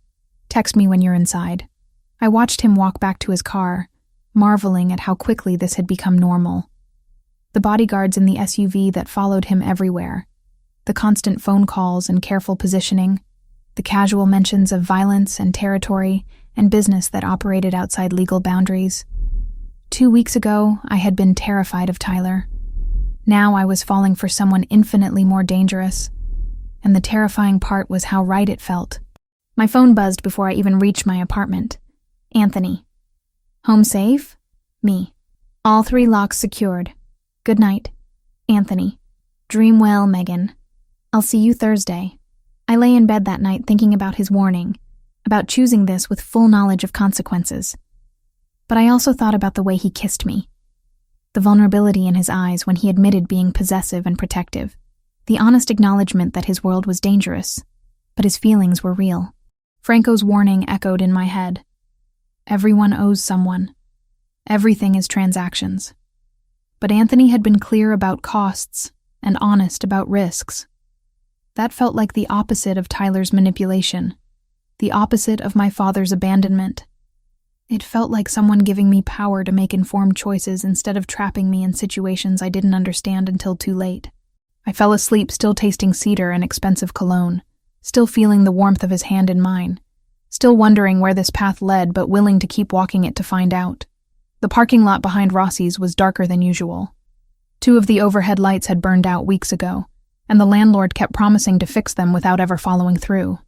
Text me when you're inside. I watched him walk back to his car, marveling at how quickly this had become normal. The bodyguards in the SUV that followed him everywhere, the constant phone calls and careful positioning, the casual mentions of violence and territory and business that operated outside legal boundaries. 2 weeks ago, I had been terrified of Tyler. Now I was falling for someone infinitely more dangerous, and the terrifying part was how right it felt. My phone buzzed before I even reached my apartment. Anthony. Home safe? Me. All 3 locks secured. Good night. Anthony. Dream well, Megan. I'll see you Thursday. I lay in bed that night thinking about his warning, about choosing this with full knowledge of consequences. But I also thought about the way he kissed me. The vulnerability in his eyes when he admitted being possessive and protective. The honest acknowledgement that his world was dangerous, but his feelings were real. Franco's warning echoed in my head. Everyone owes someone. Everything is transactions. But Anthony had been clear about costs and honest about risks. That felt like the opposite of Tyler's manipulation, the opposite of my father's abandonment. It felt like someone giving me power to make informed choices instead of trapping me in situations I didn't understand until too late. I fell asleep still tasting cedar and expensive cologne, still feeling the warmth of his hand in mine, still wondering where this path led but willing to keep walking it to find out. The parking lot behind Rossi's was darker than usual. 2 of the overhead lights had burned out weeks ago, and the landlord kept promising to fix them without ever following through.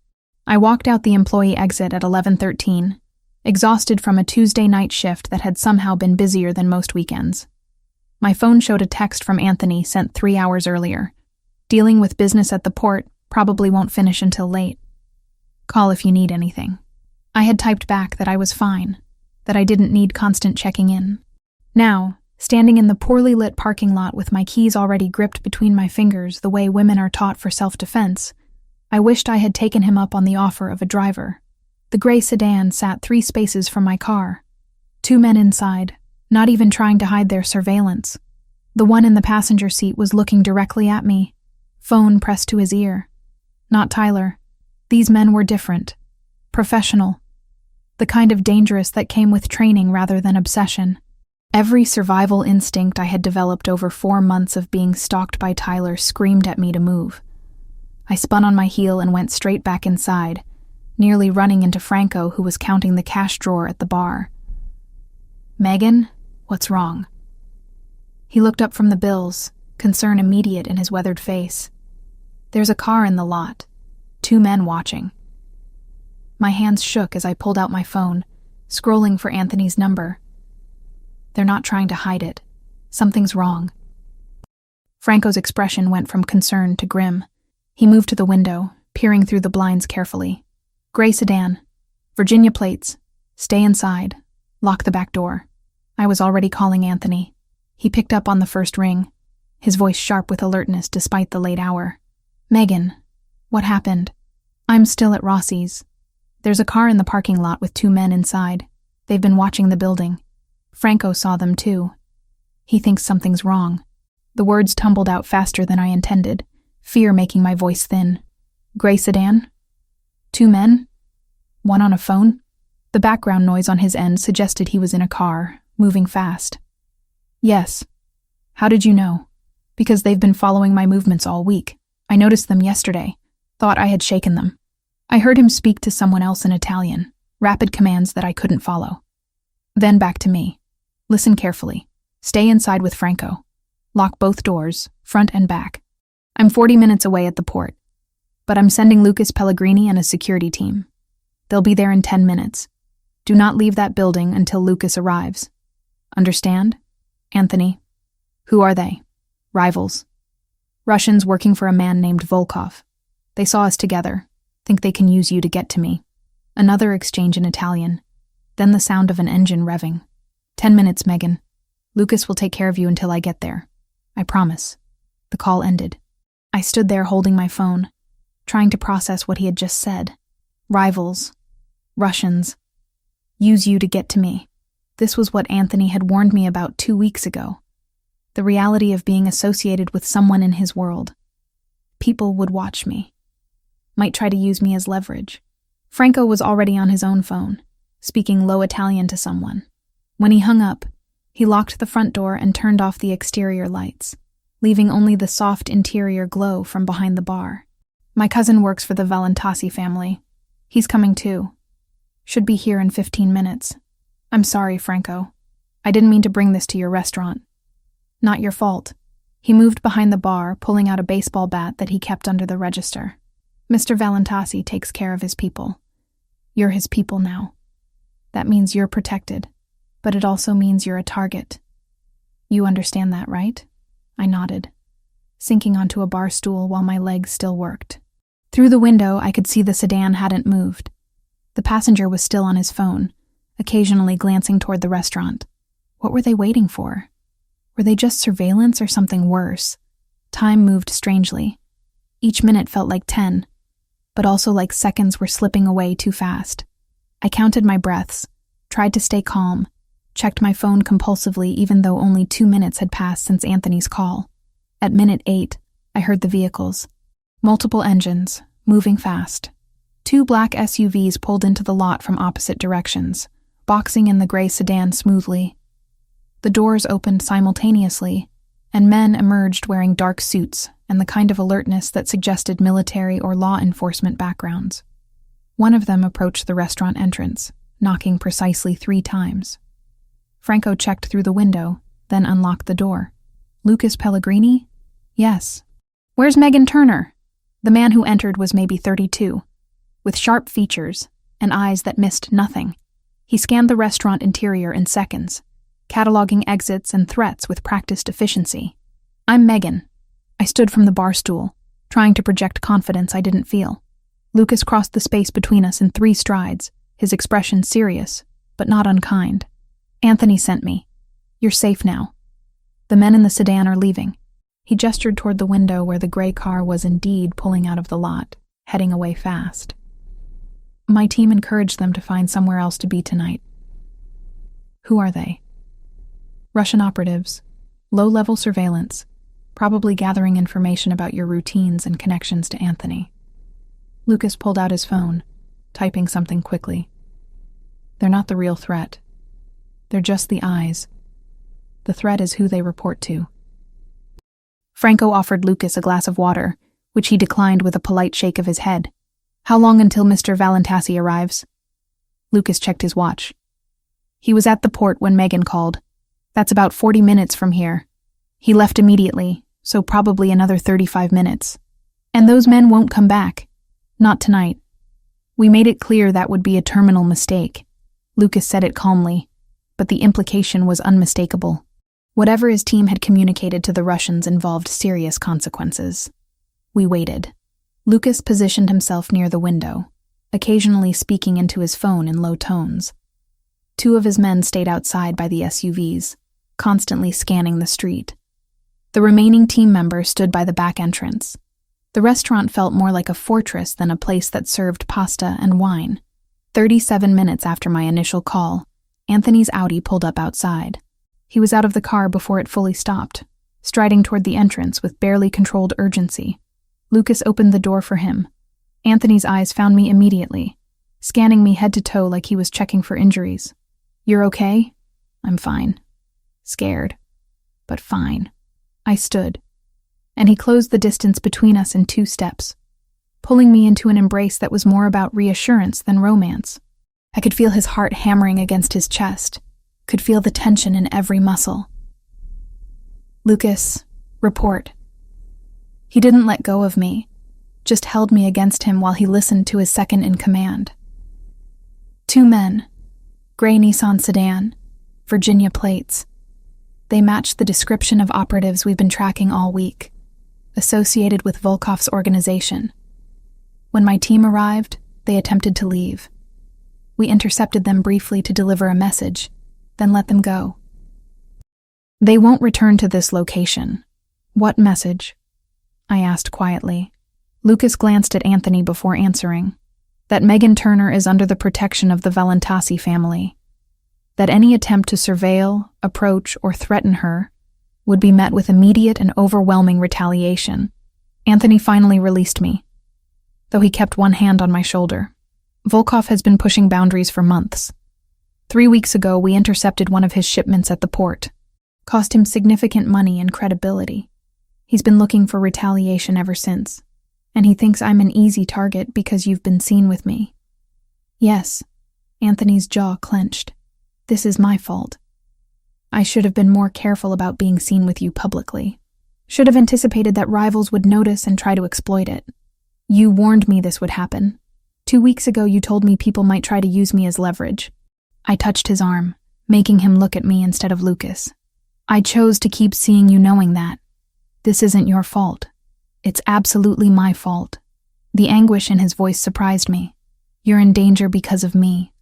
I walked out the employee exit at 11:13, exhausted from a Tuesday night shift that had somehow been busier than most weekends. My phone showed a text from Anthony sent 3 hours earlier. Dealing with business at the port, probably won't finish until late. Call if you need anything. I had typed back that I was fine, that I didn't need constant checking in. Now, standing in the poorly lit parking lot with my keys already gripped between my fingers the way women are taught for self-defense, I wished I had taken him up on the offer of a driver. The gray sedan sat 3 spaces from my car. 2 men inside, not even trying to hide their surveillance. The one in the passenger seat was looking directly at me, phone pressed to his ear. Not Tyler. These men were different. Professional. The kind of dangerous that came with training rather than obsession. Every survival instinct I had developed over 4 months of being stalked by Tyler screamed at me to move. I spun on my heel and went straight back inside, nearly running into Franco, who was counting the cash drawer at the bar. "Megan, what's wrong?" He looked up from the bills, concern immediate in his weathered face. "There's a car in the lot. 2 men watching." My hands shook as I pulled out my phone, scrolling for Anthony's number. "They're not trying to hide it. Something's wrong." Franco's expression went from concern to grim. He moved to the window, peering through the blinds carefully. "Gray sedan. Virginia plates. Stay inside. Lock the back door." I was already calling Anthony. He picked up on the first ring, his voice sharp with alertness despite the late hour. "Megan, what happened?" "I'm still at Rossi's. There's a car in the parking lot with 2 men inside. They've been watching the building. Franco saw them too. He thinks something's wrong." The words tumbled out faster than I intended, fear making my voice thin. "Gray sedan? 2 men? One on a phone?" The background noise on his end suggested he was in a car, moving fast. "Yes. How did you know?" "Because they've been following my movements all week. I noticed them yesterday. Thought I had shaken them." I heard him speak to someone else in Italian, rapid commands that I couldn't follow. Then back to me. "Listen carefully. Stay inside with Franco. Lock both doors, front and back. I'm 40 minutes away at the port, but I'm sending Lucas Pellegrini and a security team. They'll be there in 10 minutes. Do not leave that building until Lucas arrives. Understand? Anthony." "Who are they?" "Rivals. Russians working for a man named Volkov. They saw us together. Think they can use you to get to me." Another exchange in Italian. Then the sound of an engine revving. 10 minutes, Megan. Lucas will take care of you until I get there. I promise." The call ended. I stood there holding my phone, trying to process what he had just said. Rivals. Russians. Use you to get to me. This was what Anthony had warned me about 2 weeks ago. The reality of being associated with someone in his world. People would watch me. Might try to use me as leverage. Franco was already on his own phone, speaking low Italian to someone. When he hung up, he locked the front door and turned off the exterior lights, leaving only the soft interior glow from behind the bar. "My cousin works for the Valentasi family. He's coming too. Should be here in 15 minutes. I'm sorry, Franco. I didn't mean to bring this to your restaurant." "Not your fault." He moved behind the bar, pulling out a baseball bat that he kept under the register. "Mr. Valentasi takes care of his people. You're his people now. That means you're protected, but it also means you're a target. You understand that, right?" I nodded, sinking onto a bar stool while my legs still worked. Through the window, I could see the sedan hadn't moved. The passenger was still on his phone, occasionally glancing toward the restaurant. What were they waiting for? Were they just surveillance or something worse? Time moved strangely. Each minute felt like 10, but also like seconds were slipping away too fast. I counted my breaths, tried to stay calm, checked my phone compulsively even though only 2 minutes had passed since Anthony's call. At minute 8, I heard the vehicles. Multiple engines, moving fast. 2 black SUVs pulled into the lot from opposite directions, boxing in the gray sedan smoothly. The doors opened simultaneously, and men emerged wearing dark suits and the kind of alertness that suggested military or law enforcement backgrounds. One of them approached the restaurant entrance, knocking precisely 3 times. Franco checked through the window, then unlocked the door. "Lucas Pellegrini?" "Yes." "Where's Megan Turner?" The man who entered was maybe 32, with sharp features and eyes that missed nothing. He scanned the restaurant interior in seconds, cataloging exits and threats with practiced efficiency. "I'm Megan." I stood from the bar stool, trying to project confidence I didn't feel. Lucas crossed the space between us in 3 strides, his expression serious, but not unkind. "Anthony sent me. You're safe now. The men in the sedan are leaving." He gestured toward the window where the gray car was indeed pulling out of the lot, heading away fast. My team encouraged them to find somewhere else to be tonight. "Who are they?" "Russian operatives. Low-level surveillance. Probably gathering information about your routines and connections to Anthony." Lucas pulled out his phone, typing something quickly. "They're not the real threat. They're just the eyes. The threat is who they report to. Franco offered Lucas a glass of water, which he declined with a polite shake of his head. How long until Mr. Valentasi arrives? Lucas checked his watch. He was at the port when Megan called. That's about 40 minutes from here. He left immediately, so probably another 35 minutes. And those men won't come back. Not tonight. We made it clear that would be a terminal mistake. Lucas said it calmly, but the implication was unmistakable. Whatever his team had communicated to the Russians involved serious consequences. We waited. Lucas positioned himself near the window, occasionally speaking into his phone in low tones. 2 of his men stayed outside by the SUVs, constantly scanning the street. The remaining team members stood by the back entrance. The restaurant felt more like a fortress than a place that served pasta and wine. 37 minutes after my initial call, Anthony's Audi pulled up outside. He was out of the car before it fully stopped, striding toward the entrance with barely controlled urgency. Lucas opened the door for him. Anthony's eyes found me immediately, scanning me head to toe like he was checking for injuries. "You're okay?" "I'm fine." Scared, but fine. I stood, and he closed the distance between us in 2 steps, pulling me into an embrace that was more about reassurance than romance. I could feel his heart hammering against his chest, could feel the tension in every muscle. "Lucas, report." He didn't let go of me, just held me against him while he listened to his second in command. 2 men, gray Nissan sedan, Virginia plates. They matched the description of operatives we've been tracking all week, associated with Volkov's organization. When my team arrived, they attempted to leave. We intercepted them briefly to deliver a message, then let them go. "They won't return to this location." "What message?" I asked quietly. Lucas glanced at Anthony before answering. That Megan Turner is under the protection of the Valentasi family. That any attempt to surveil, approach, or threaten her would be met with immediate and overwhelming retaliation. Anthony finally released me, though he kept one hand on my shoulder. Volkov has been pushing boundaries for months. 3 weeks ago, we intercepted one of his shipments at the port. Cost him significant money and credibility. He's been looking for retaliation ever since, and he thinks I'm an easy target because you've been seen with me. Yes, Anthony's jaw clenched. This is my fault. I should have been more careful about being seen with you publicly. Should have anticipated that rivals would notice and try to exploit it. You warned me this would happen. 2 weeks ago, you told me people might try to use me as leverage. I touched his arm, making him look at me instead of Lucas. I chose to keep seeing you knowing that. This isn't your fault. It's absolutely my fault. The anguish in his voice surprised me. You're in danger because of me,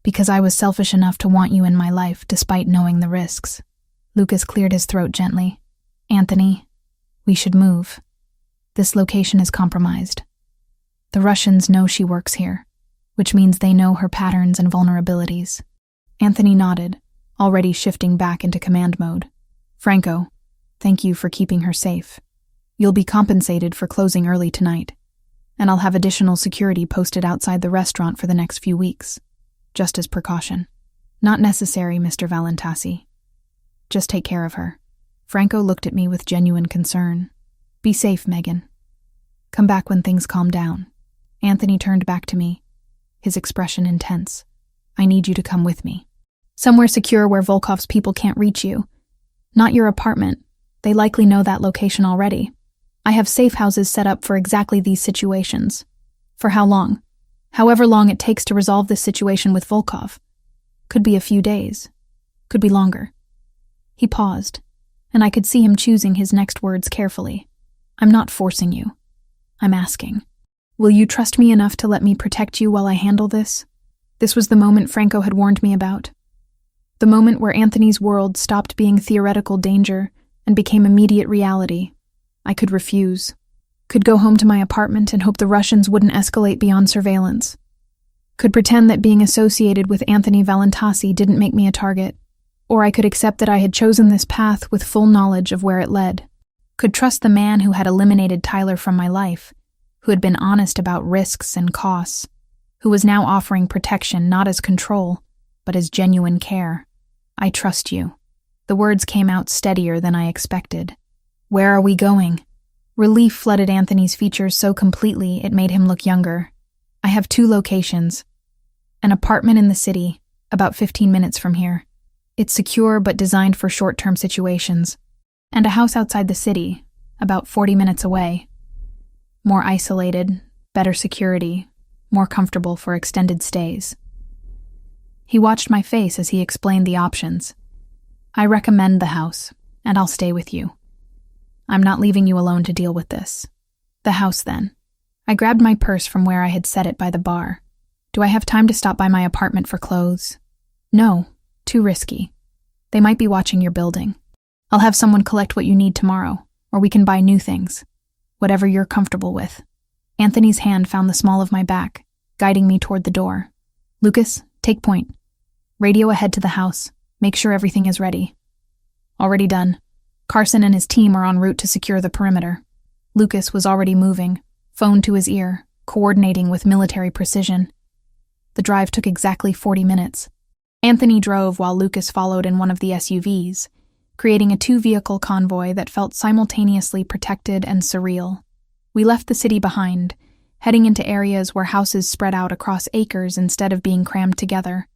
because I was selfish enough to want you in my life despite knowing the risks. Lucas cleared his throat gently. Anthony, we should move. This location is compromised. The Russians know she works here, which means they know her patterns and vulnerabilities. Anthony nodded, already shifting back into command mode. Franco, thank you for keeping her safe. You'll be compensated for closing early tonight, and I'll have additional security posted outside the restaurant for the next few weeks, just as precaution. Not necessary, Mr. Valentasi. Just take care of her. Franco looked at me with genuine concern. Be safe, Megan. Come back when things calm down. Anthony turned back to me, his expression intense. I need you to come with me. Somewhere secure where Volkov's people can't reach you. Not your apartment. They likely know that location already. I have safe houses set up for exactly these situations. For how long? However long it takes to resolve this situation with Volkov. Could be a few days. Could be longer. He paused, and I could see him choosing his next words carefully. I'm not forcing you. I'm asking. Will you trust me enough to let me protect you while I handle this? This was the moment Franco had warned me about. The moment where Anthony's world stopped being theoretical danger and became immediate reality. I could refuse. Could go home to my apartment and hope the Russians wouldn't escalate beyond surveillance. Could pretend that being associated with Anthony Valentasi didn't make me a target. Or I could accept that I had chosen this path with full knowledge of where it led. Could trust the man who had eliminated Tyler from my life, who had been honest about risks and costs, who was now offering protection not as control, but as genuine care. I trust you. The words came out steadier than I expected. Where are we going? Relief flooded Anthony's features so completely it made him look younger. I have 2 locations. An apartment in the city, about 15 minutes from here. It's secure but designed for short-term situations. And a house outside the city, about 40 minutes away. More isolated, better security, more comfortable for extended stays. He watched my face as he explained the options. I recommend the house, and I'll stay with you. I'm not leaving you alone to deal with this. The house, then. I grabbed my purse from where I had set it by the bar. Do I have time to stop by my apartment for clothes? No, too risky. They might be watching your building. I'll have someone collect what you need tomorrow, or we can buy new things. Whatever you're comfortable with. Anthony's hand found the small of my back, guiding me toward the door. Lucas, take point. Radio ahead to the house. Make sure everything is ready. Already done. Carson and his team are en route to secure the perimeter. Lucas was already moving, phone to his ear, coordinating with military precision. The drive took exactly 40 minutes. Anthony drove while Lucas followed in one of the SUVs, creating a 2-vehicle convoy that felt simultaneously protected and surreal. We left the city behind, heading into areas where houses spread out across acres instead of being crammed together,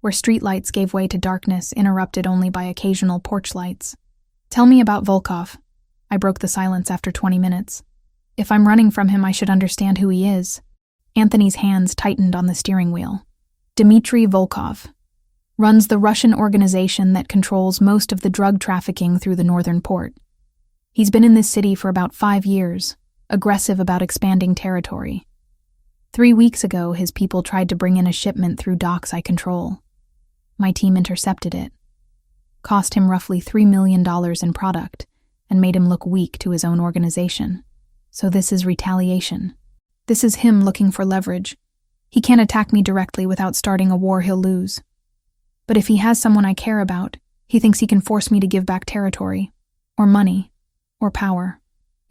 where streetlights gave way to darkness interrupted only by occasional porch lights. Tell me about Volkov. I broke the silence after 20 minutes. If I'm running from him, I should understand who he is. Anthony's hands tightened on the steering wheel. Dmitry Volkov. Runs the Russian organization that controls most of the drug trafficking through the northern port. He's been in this city for about 5 years, aggressive about expanding territory. 3 weeks ago, his people tried to bring in a shipment through docks I control. My team intercepted it. Cost him roughly $3 million in product, and made him look weak to his own organization. So this is retaliation. This is him looking for leverage. He can't attack me directly without starting a war he'll lose. But if he has someone I care about, he thinks he can force me to give back territory, or money, or power.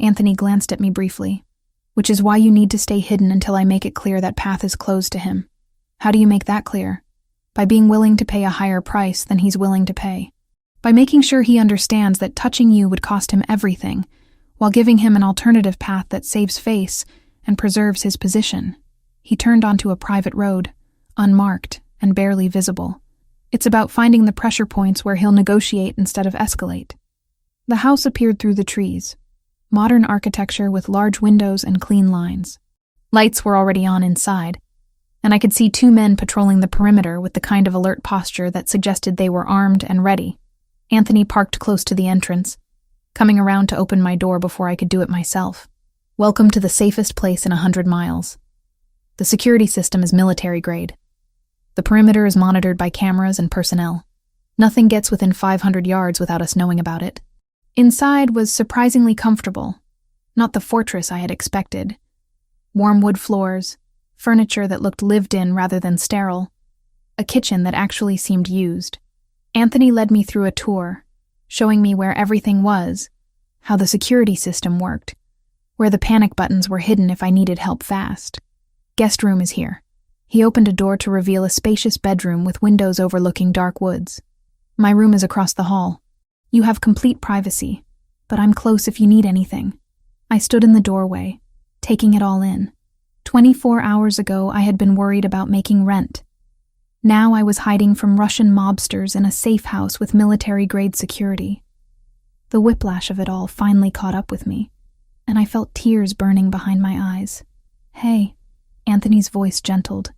Anthony glanced at me briefly. Which is why you need to stay hidden until I make it clear that path is closed to him. How do you make that clear? By being willing to pay a higher price than he's willing to pay. By making sure he understands that touching you would cost him everything, while giving him an alternative path that saves face and preserves his position. He turned onto a private road, unmarked and barely visible. It's about finding the pressure points where he'll negotiate instead of escalate. The house appeared through the trees. Modern architecture with large windows and clean lines. Lights were already on inside, and I could see 2 men patrolling the perimeter with the kind of alert posture that suggested they were armed and ready. Anthony parked close to the entrance, coming around to open my door before I could do it myself. Welcome to the safest place in 100 miles. The security system is military grade. The perimeter is monitored by cameras and personnel. Nothing gets within 500 yards without us knowing about it. Inside was surprisingly comfortable, not the fortress I had expected. Warm wood floors, furniture that looked lived in rather than sterile, a kitchen that actually seemed used. Anthony led me through a tour, showing me where everything was, how the security system worked, where the panic buttons were hidden if I needed help fast. Guest room is here. He opened a door to reveal a spacious bedroom with windows overlooking dark woods. My room is across the hall. You have complete privacy, but I'm close if you need anything. I stood in the doorway, taking it all in. 24 hours ago, I had been worried about making rent. Now I was hiding from Russian mobsters in a safe house with military-grade security. The whiplash of it all finally caught up with me, and I felt tears burning behind my eyes. Hey, Anthony's voice gentled,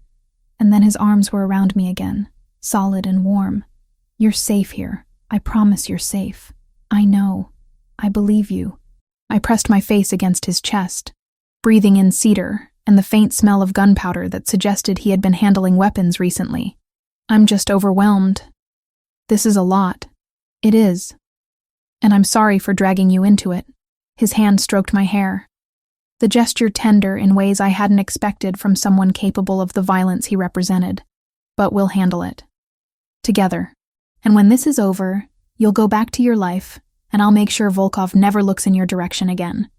and then his arms were around me again, solid and warm. You're safe here. I promise you're safe. I know. I believe you. I pressed my face against his chest, breathing in cedar and the faint smell of gunpowder that suggested he had been handling weapons recently. I'm just overwhelmed. This is a lot. It is. And I'm sorry for dragging you into it. His hand stroked my hair. The gesture tender in ways I hadn't expected from someone capable of the violence he represented. But we'll handle it. Together. And when this is over, you'll go back to your life, and I'll make sure Volkov never looks in your direction again.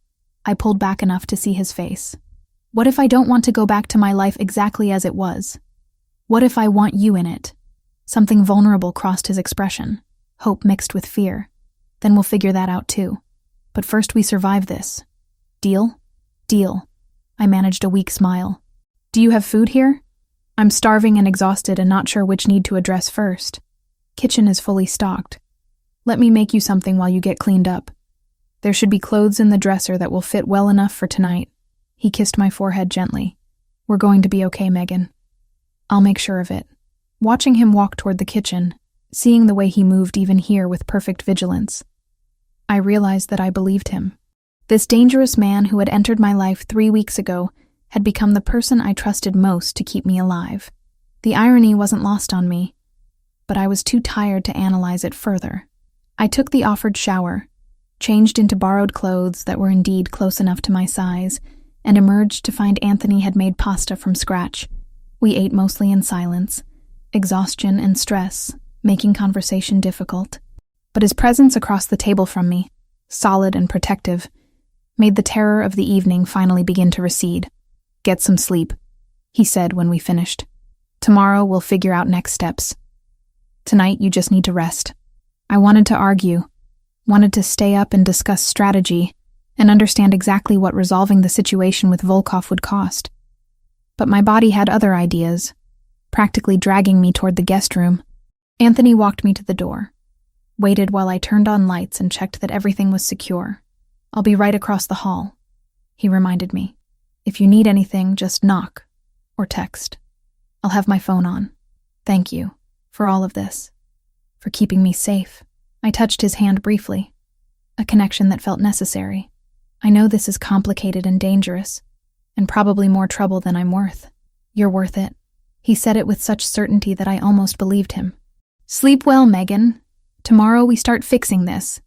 I pulled back enough to see his face. What if I don't want to go back to my life exactly as it was? What if I want you in it? Something vulnerable crossed his expression. hope mixed with fear. Then we'll figure that out too. But first we survive this. Deal? Deal. I managed a weak smile. Do you have food here? I'm starving and exhausted and not sure which need to address first. Kitchen is fully stocked. Let me make you something while you get cleaned up. There should be clothes in the dresser that will fit well enough for tonight. He kissed my forehead gently. We're going to be okay, Megan. I'll make sure of it. Watching him walk toward the kitchen, seeing the way he moved even here with perfect vigilance, I realized that I believed him. This dangerous man who had entered my life 3 weeks ago had become the person I trusted most to keep me alive. The irony wasn't lost on me, but I was too tired to analyze it further. I took the offered shower, changed into borrowed clothes that were indeed close enough to my size, and emerged to find Anthony had made pasta from scratch. We ate mostly in silence, exhaustion and stress making conversation difficult. But his presence across the table from me, solid and protective, made the terror of the evening finally begin to recede. Get some sleep, he said when we finished. Tomorrow we'll figure out next steps. Tonight you just need to rest. I wanted to argue, wanted to stay up and discuss strategy, and understand exactly what resolving the situation with Volkov would cost. But my body had other ideas, practically dragging me toward the guest room. Anthony walked me to the door, waited while I turned on lights and checked that everything was secure. I'll be right across the hall, he reminded me. If you need anything, just knock or text. I'll have my phone on. Thank you for all of this, for keeping me safe. I touched his hand briefly, a connection that felt necessary. I know this is complicated and dangerous, and probably more trouble than I'm worth. You're worth it. He said it with such certainty that I almost believed him. Sleep well, Megan. Tomorrow we start fixing this.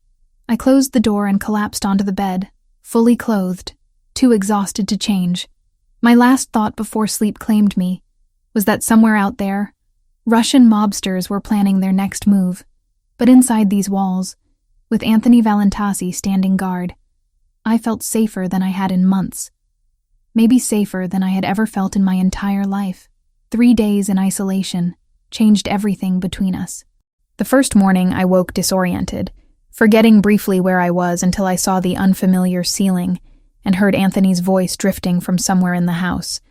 I closed the door and collapsed onto the bed, fully clothed, too exhausted to change. My last thought before sleep claimed me was that somewhere out there, Russian mobsters were planning their next move. But inside these walls, with Anthony Valentasi standing guard, I felt safer than I had in months. Maybe safer than I had ever felt in my entire life. 3 days in isolation changed everything between us. The first morning I woke disoriented, forgetting briefly where I was until I saw the unfamiliar ceiling and heard Anthony's voice drifting from somewhere in the house,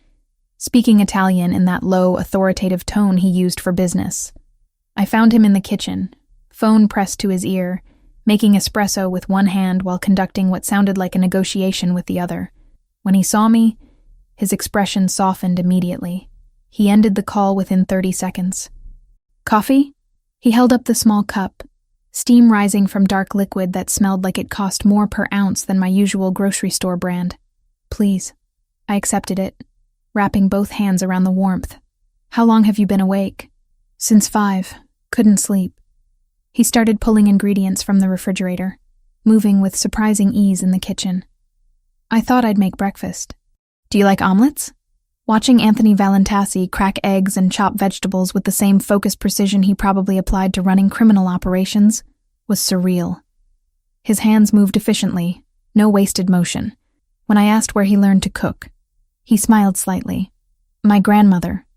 speaking Italian in that low, authoritative tone he used for business. I found him in the kitchen, phone pressed to his ear, making espresso with one hand while conducting what sounded like a negotiation with the other. When he saw me, his expression softened immediately. He ended the call within 30 seconds. Coffee? He held up the small cup, steam rising from dark liquid that smelled like it cost more per ounce than my usual grocery store brand. Please. I accepted it, wrapping both hands around the warmth. How long have you been awake? Since 5. Couldn't sleep. He started pulling ingredients from the refrigerator, moving with surprising ease in the kitchen. I thought I'd make breakfast. Do you like omelets? Watching Anthony Valentasi crack eggs and chop vegetables with the same focused precision he probably applied to running criminal operations was surreal. His hands moved efficiently, no wasted motion. When I asked where he learned to cook, he smiled slightly. My grandmother.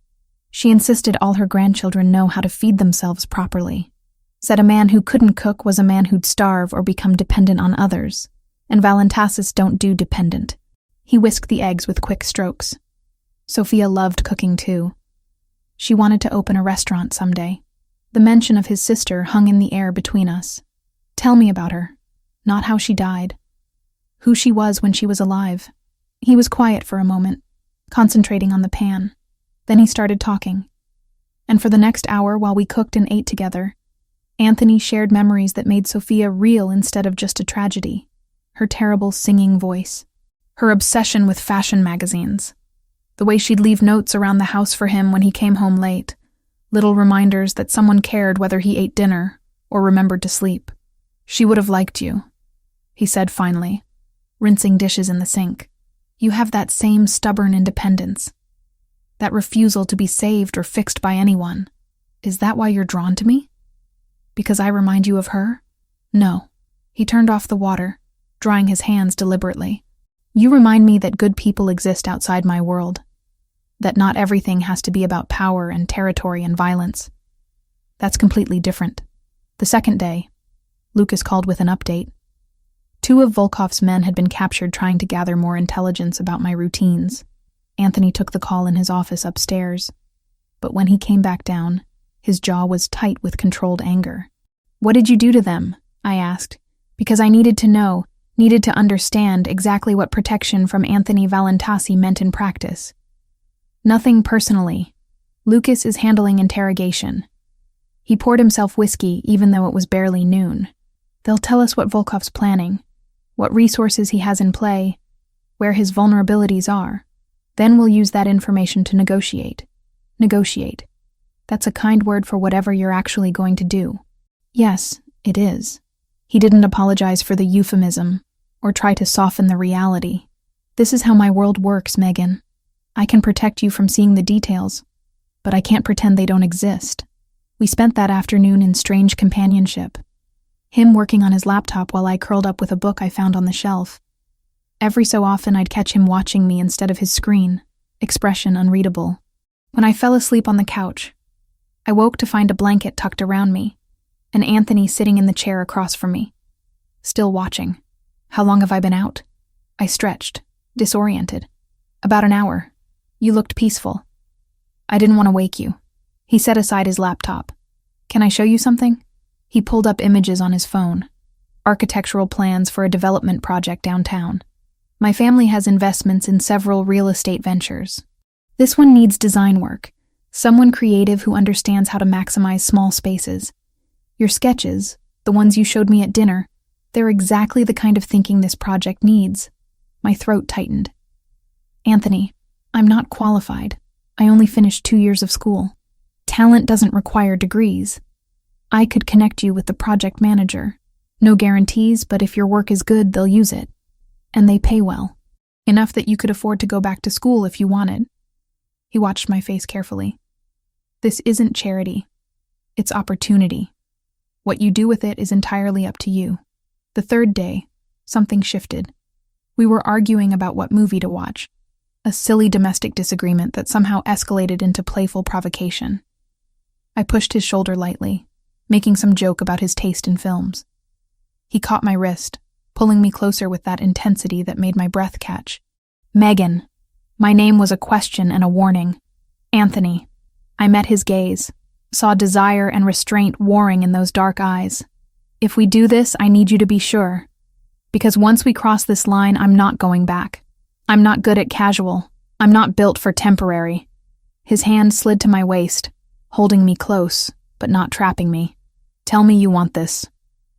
She insisted all her grandchildren know how to feed themselves properly. Said a man who couldn't cook was a man who'd starve or become dependent on others, and Valentasis don't do dependent. He whisked the eggs with quick strokes. Sophia loved cooking too. She wanted to open a restaurant someday. The mention of his sister hung in the air between us. Tell me about her, not how she died. Who she was when she was alive. He was quiet for a moment, concentrating on the pan. Then he started talking. And for the next hour while we cooked and ate together, Anthony shared memories that made Sophia real instead of just a tragedy. Her terrible singing voice. Her obsession with fashion magazines. The way she'd leave notes around the house for him when he came home late. Little reminders that someone cared whether he ate dinner or remembered to sleep. She would have liked you, he said finally, rinsing dishes in the sink. You have that same stubborn independence. That refusal to be saved or fixed by anyone. Is that why you're drawn to me? Because I remind you of her? No. He turned off the water, drying his hands deliberately. You remind me that good people exist outside my world. That not everything has to be about power and territory and violence. That's completely different. The second day, Lucas called with an update. 2 of Volkov's men had been captured trying to gather more intelligence about my routines. Anthony took the call in his office upstairs, but when he came back down, his jaw was tight with controlled anger. "What did you do to them?" I asked, because I needed to know, needed to understand exactly what protection from Anthony Valentasi meant in practice. "Nothing personally. Lucas is handling interrogation." He poured himself whiskey even though it was barely noon. "They'll tell us what Volkov's planning, what resources he has in play, where his vulnerabilities are. Then we'll use that information to negotiate." Negotiate. That's a kind word for whatever you're actually going to do. Yes, it is. He didn't apologize for the euphemism or try to soften the reality. "This is how my world works, Megan. I can protect you from seeing the details, but I can't pretend they don't exist." We spent that afternoon in strange companionship. Him working on his laptop while I curled up with a book I found on the shelf. Every so often I'd catch him watching me instead of his screen, expression unreadable. When I fell asleep on the couch, I woke to find a blanket tucked around me, and Anthony sitting in the chair across from me, still watching. "How long have I been out?" I stretched, disoriented. "About an hour. You looked peaceful." "I didn't want to wake you." He set aside his laptop. "Can I show you something?" He pulled up images on his phone. Architectural plans for a development project downtown. "My family has investments in several real estate ventures. This one needs design work, someone creative who understands how to maximize small spaces. Your sketches, the ones you showed me at dinner, they're exactly the kind of thinking this project needs." My throat tightened. "Anthony, I'm not qualified. I only finished 2 years of school. Talent doesn't require degrees. I could connect you with the project manager. No guarantees, but if your work is good, they'll use it. And they pay well. Enough that you could afford to go back to school if you wanted." He watched my face carefully. "This isn't charity. It's opportunity. What you do with it is entirely up to you." The third day, something shifted. We were arguing about what movie to watch. A silly domestic disagreement that somehow escalated into playful provocation. I pushed his shoulder lightly, making some joke about his taste in films. He caught my wrist, pulling me closer with that intensity that made my breath catch. "Megan." My name was a question and a warning. "Anthony." I met his gaze, saw desire and restraint warring in those dark eyes. "If we do this, I need you to be sure. Because once we cross this line, I'm not going back. I'm not good at casual. I'm not built for temporary." His hand slid to my waist, holding me close, but not trapping me. "Tell me you want this."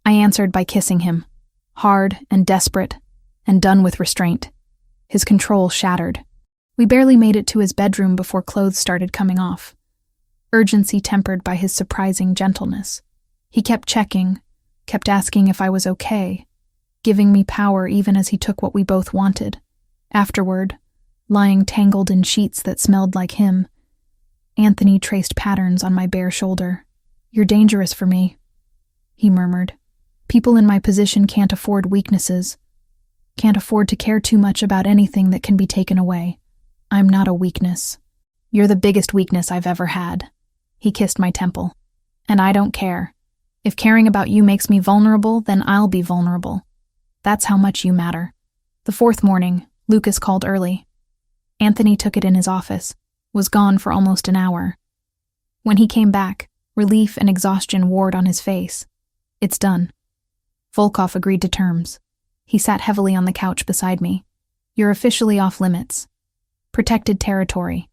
I answered by kissing him, hard and desperate, and done with restraint. His control shattered. We barely made it to his bedroom before clothes started coming off. Urgency tempered by his surprising gentleness. He kept checking, kept asking if I was okay, giving me power even as he took what we both wanted. Afterward, lying tangled in sheets that smelled like him, Anthony traced patterns on my bare shoulder. "You're dangerous for me," he murmured. "People in my position can't afford weaknesses, can't afford to care too much about anything that can be taken away. I'm not a weakness. You're the biggest weakness I've ever had." He kissed my temple. "And I don't care. If caring about you makes me vulnerable, then I'll be vulnerable. That's how much you matter." The fourth morning, Lucas called early. Anthony took it in his office, was gone for almost an hour. When he came back, relief and exhaustion warred on his face. "It's done." Volkov agreed to terms. He sat heavily on the couch beside me. "You're officially off limits. Protected territory.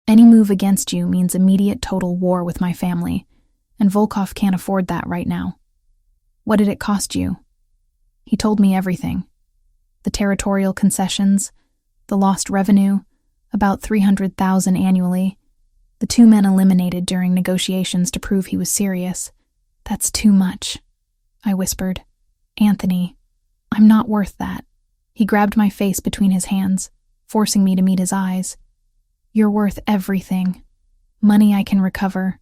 Any move against you means immediate total war with my family, and Volkov can't afford that right now." "What did it cost you?" He told me everything. The territorial concessions, the lost revenue, about $300,000 annually. The 2 men eliminated during negotiations to prove he was serious. "That's too much," I whispered. "Anthony, I'm not worth that." He grabbed my face between his hands, forcing me to meet his eyes. "You're worth everything. Money I can recover,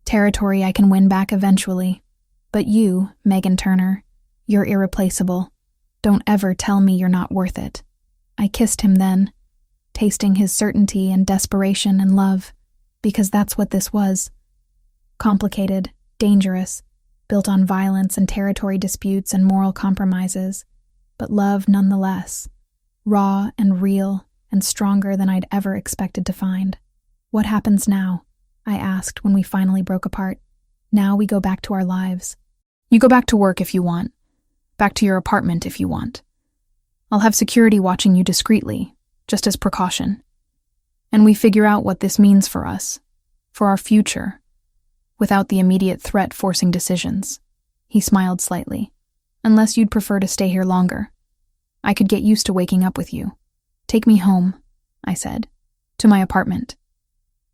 territory I can win back eventually. But you, Megan Turner, you're irreplaceable. Don't ever tell me you're not worth it." I kissed him then, tasting his certainty and desperation and love, because that's what this was. Complicated, dangerous, built on violence and territory disputes and moral compromises, but love nonetheless, raw and real and stronger than I'd ever expected to find. "What happens now?" I asked when we finally broke apart. "Now we go back to our lives." "You go back to work if you want. Back to your apartment if you want. I'll have security watching you discreetly, just as precaution. And we figure out what this means for us, for our future, without the immediate threat forcing decisions." He smiled slightly. "Unless you'd prefer to stay here longer. I could get used to waking up with you." "Take me home," I said, "to my apartment.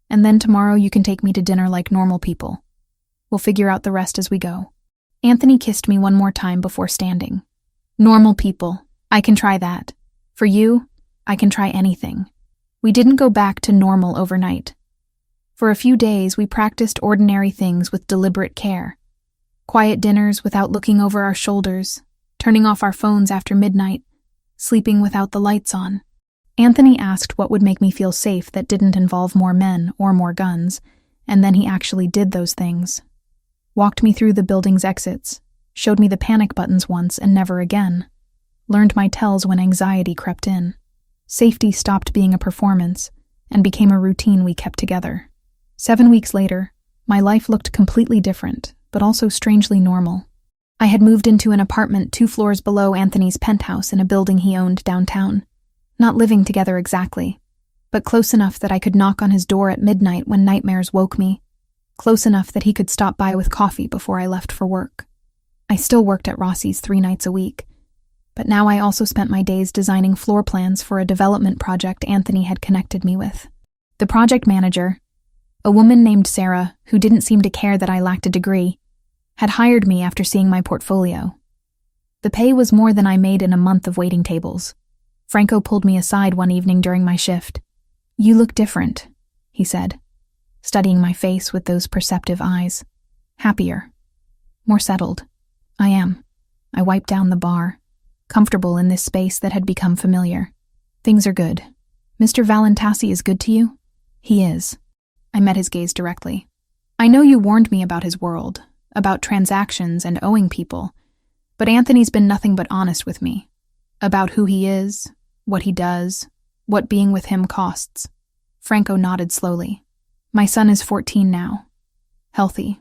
And then tomorrow you can take me to dinner like normal people. We'll figure out the rest as we go." Anthony kissed me one more time before standing. "Normal people. I can try that. For you, I can try anything." We didn't go back to normal overnight. For a few days, we practiced ordinary things with deliberate care. Quiet dinners without looking over our shoulders, turning off our phones after midnight, sleeping without the lights on. Anthony asked what would make me feel safe that didn't involve more men or more guns, and then he actually did those things. Walked me through the building's exits, showed me the panic buttons once and never again, learned my tells when anxiety crept in. Safety stopped being a performance and became a routine we kept together. 7 weeks later, my life looked completely different, but also strangely normal. I had moved into an apartment 2 floors below Anthony's penthouse in a building he owned downtown. Not living together exactly, but close enough that I could knock on his door at midnight when nightmares woke me. Close enough that he could stop by with coffee before I left for work. I still worked at Rossi's 3 nights a week, but now I also spent my days designing floor plans for a development project Anthony had connected me with. The project manager, a woman named Sarah who didn't seem to care that I lacked a degree, had hired me after seeing my portfolio. The pay was more than I made in a month of waiting tables. Franco pulled me aside one evening during my shift. "You look different," he said, studying my face with those perceptive eyes. "Happier. More settled." "I am." I wiped down the bar, comfortable in this space that had become familiar. "Things are good. Mr. Valentasi is good to you?" "He is." I met his gaze directly. "I know you warned me about his world, about transactions and owing people, but Anthony's been nothing but honest with me. About who he is, what he does, what being with him costs." Franco nodded slowly. "My son is 14 now. Healthy.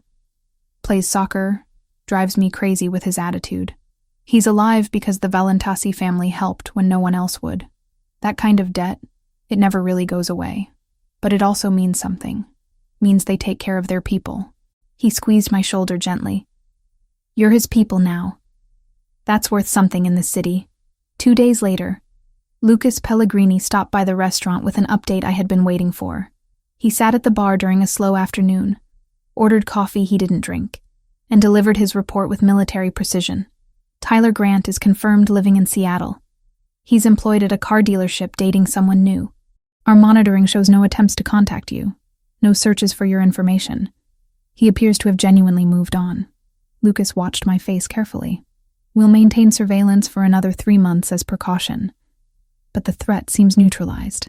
Plays soccer, drives me crazy with his attitude. He's alive because the Valentasi family helped when no one else would. That kind of debt, it never really goes away. But it also means something. Means they take care of their people." He squeezed my shoulder gently. "You're his people now. That's worth something in this city." 2 days later, Lucas Pellegrini stopped by the restaurant with an update I had been waiting for. He sat at the bar during a slow afternoon, ordered coffee he didn't drink, and delivered his report with military precision. "Tyler Grant is confirmed living in Seattle. He's employed at a car dealership dating someone new. Our monitoring shows no attempts to contact you, no searches for your information. He appears to have genuinely moved on." Lucas watched my face carefully. "We'll maintain surveillance for another 3 months as precaution. But the threat seems neutralized."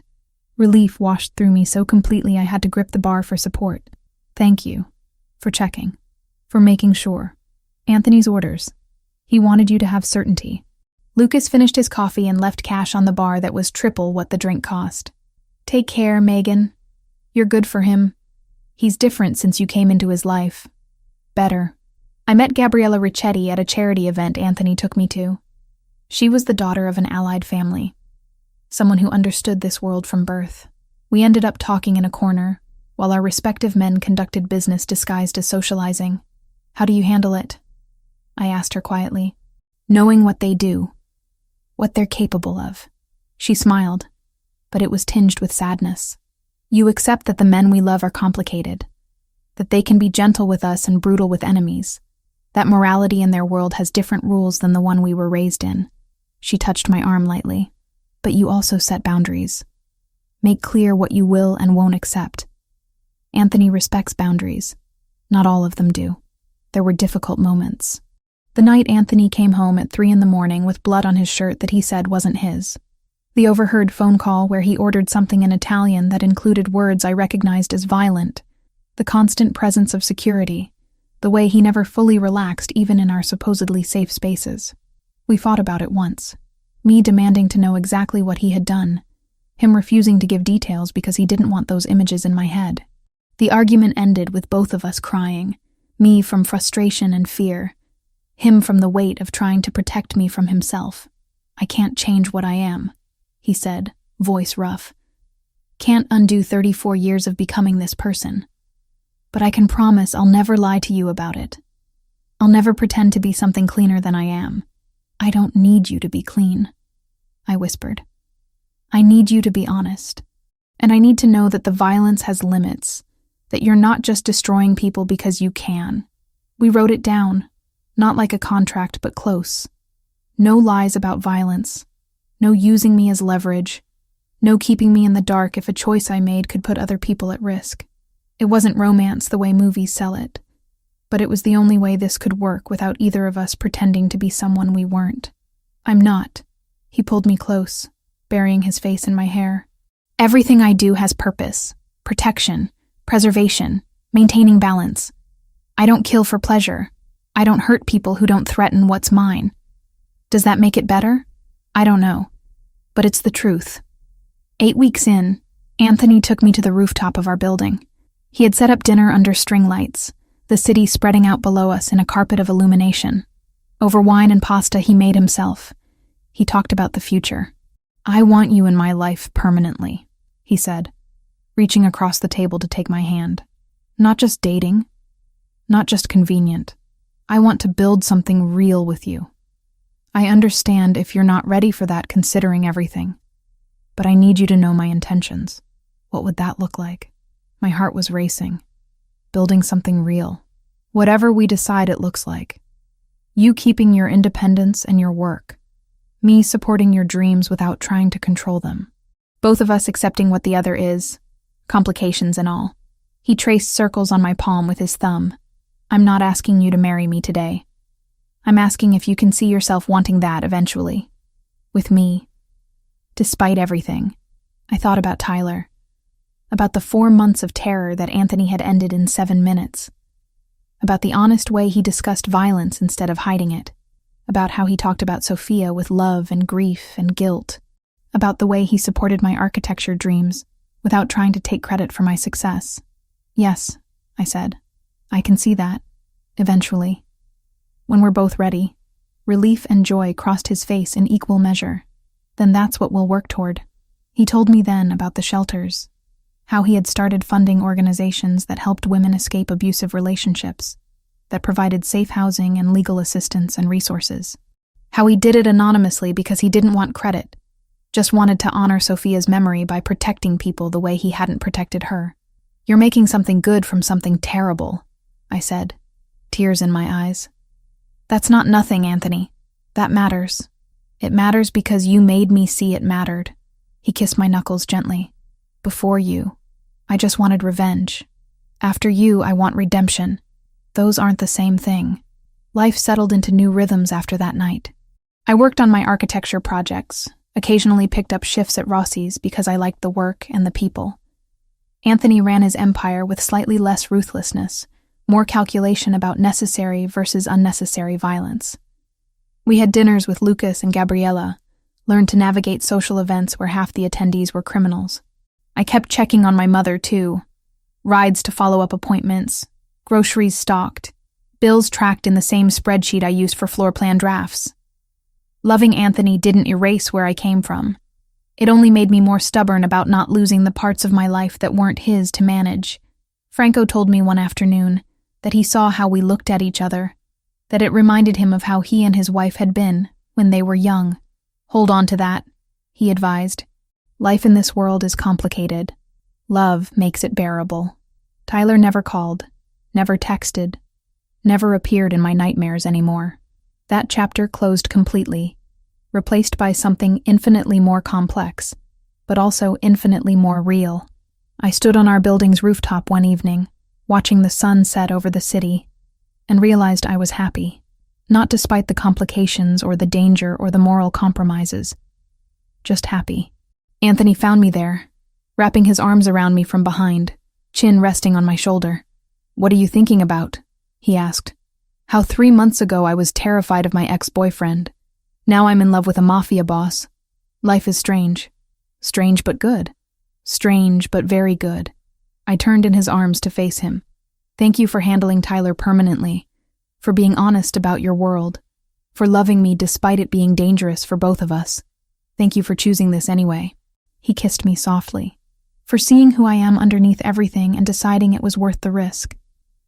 Relief washed through me so completely I had to grip the bar for support. "Thank you. For checking. For making sure. Anthony's orders. He wanted you to have certainty." Lucas finished his coffee and left cash on the bar that was triple what the drink cost. "Take care, Megan. You're good for him. He's different since you came into his life. Better." I met Gabriella Ricchetti at a charity event Anthony took me to. She was the daughter of an allied family, someone who understood this world from birth. We ended up talking in a corner, while our respective men conducted business disguised as socializing. "How do you handle it?" I asked her quietly. "Knowing what they do, what they're capable of." She smiled, but it was tinged with sadness. "You accept that the men we love are complicated, that they can be gentle with us and brutal with enemies, that morality in their world has different rules than the one we were raised in." She touched my arm lightly. "But you also set boundaries. Make clear what you will and won't accept. Anthony respects boundaries. Not all of them do." There were difficult moments. The night Anthony came home at 3 a.m. with blood on his shirt that he said wasn't his. The overheard phone call where he ordered something in Italian that included words I recognized as violent. The constant presence of security, the way he never fully relaxed even in our supposedly safe spaces. We fought about it once, me demanding to know exactly what he had done, him refusing to give details because he didn't want those images in my head. The argument ended with both of us crying, me from frustration and fear, him from the weight of trying to protect me from himself. "I can't change what I am," he said, voice rough. "Can't undo 34 years of becoming this person. But I can promise I'll never lie to you about it. I'll never pretend to be something cleaner than I am. I don't need you to be clean," I whispered. "I need you to be honest. And I need to know that the violence has limits, that you're not just destroying people because you can. We wrote it down, not like a contract, but close. No lies about violence. No using me as leverage. No keeping me in the dark if a choice I made could put other people at risk. It wasn't romance the way movies sell it, but it was the only way this could work without either of us pretending to be someone we weren't. I'm not." He pulled me close, burying his face in my hair. "Everything I do has purpose, protection, preservation, maintaining balance. I don't kill for pleasure. I don't hurt people who don't threaten what's mine. Does that make it better? I don't know. But it's the truth." 8 weeks in, Anthony took me to the rooftop of our building. He had set up dinner under string lights, the city spreading out below us in a carpet of illumination. Over wine and pasta he made himself. He talked about the future. "I want you in my life permanently," he said, reaching across the table to take my hand. "Not just dating, not just convenient. I want to build something real with you. I understand if you're not ready for that considering everything, but I need you to know my intentions. What would that look like?" My heart was racing. Building something real. Whatever we decide it looks like. You keeping your independence and your work. Me supporting your dreams without trying to control them. Both of us accepting what the other is, complications and all. He traced circles on my palm with his thumb. "I'm not asking you to marry me today. I'm asking if you can see yourself wanting that eventually. With me." Despite everything, I thought about Tyler. About the 4 months of terror that Anthony had ended in 7 minutes. About the honest way he discussed violence instead of hiding it. About how he talked about Sophia with love and grief and guilt. About the way he supported my architecture dreams without trying to take credit for my success. "Yes," I said. "I can see that. Eventually. When we're both ready." Relief and joy crossed his face in equal measure. "Then that's what we'll work toward." He told me then about the shelters. How he had started funding organizations that helped women escape abusive relationships, that provided safe housing and legal assistance and resources. How he did it anonymously because he didn't want credit, just wanted to honor Sophia's memory by protecting people the way he hadn't protected her. "You're making something good from something terrible," I said, tears in my eyes. "That's not nothing, Anthony. That matters. It matters because you made me see it mattered." He kissed my knuckles gently. "Before you, I just wanted revenge. After you, I want redemption. Those aren't the same thing." Life settled into new rhythms after that night. I worked on my architecture projects, occasionally picked up shifts at Rossi's because I liked the work and the people. Anthony ran his empire with slightly less ruthlessness, more calculation about necessary versus unnecessary violence. We had dinners with Lucas and Gabriella, learned to navigate social events where half the attendees were criminals. I kept checking on my mother, too. Rides to follow up appointments, groceries stocked, bills tracked in the same spreadsheet I used for floor plan drafts. Loving Anthony didn't erase where I came from. It only made me more stubborn about not losing the parts of my life that weren't his to manage. Franco told me one afternoon that he saw how we looked at each other, that it reminded him of how he and his wife had been when they were young. "Hold on to that," he advised. "Life in this world is complicated. Love makes it bearable." Tyler never called, never texted, never appeared in my nightmares anymore. That chapter closed completely, replaced by something infinitely more complex, but also infinitely more real. I stood on our building's rooftop one evening, watching the sun set over the city, and realized I was happy, not despite the complications or the danger or the moral compromises. Just happy. Anthony found me there, wrapping his arms around me from behind, chin resting on my shoulder. "What are you thinking about?" he asked. How 3 months ago I was terrified of my ex-boyfriend. Now I'm in love with a mafia boss. Life is strange. Strange but good. Strange but very good. I turned in his arms to face him. Thank you for handling Tyler permanently, for being honest about your world, for loving me despite it being dangerous for both of us. Thank you for choosing this anyway. He kissed me softly, for seeing who I am underneath everything and deciding it was worth the risk.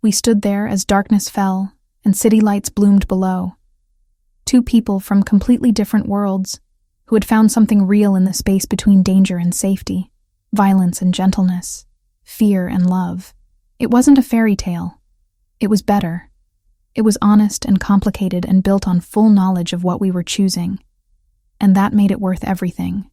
We stood there as darkness fell and city lights bloomed below. Two people from completely different worlds who had found something real in the space between danger and safety, violence and gentleness, fear and love. It wasn't a fairy tale. It was better. It was honest and complicated and built on full knowledge of what we were choosing. And that made it worth everything.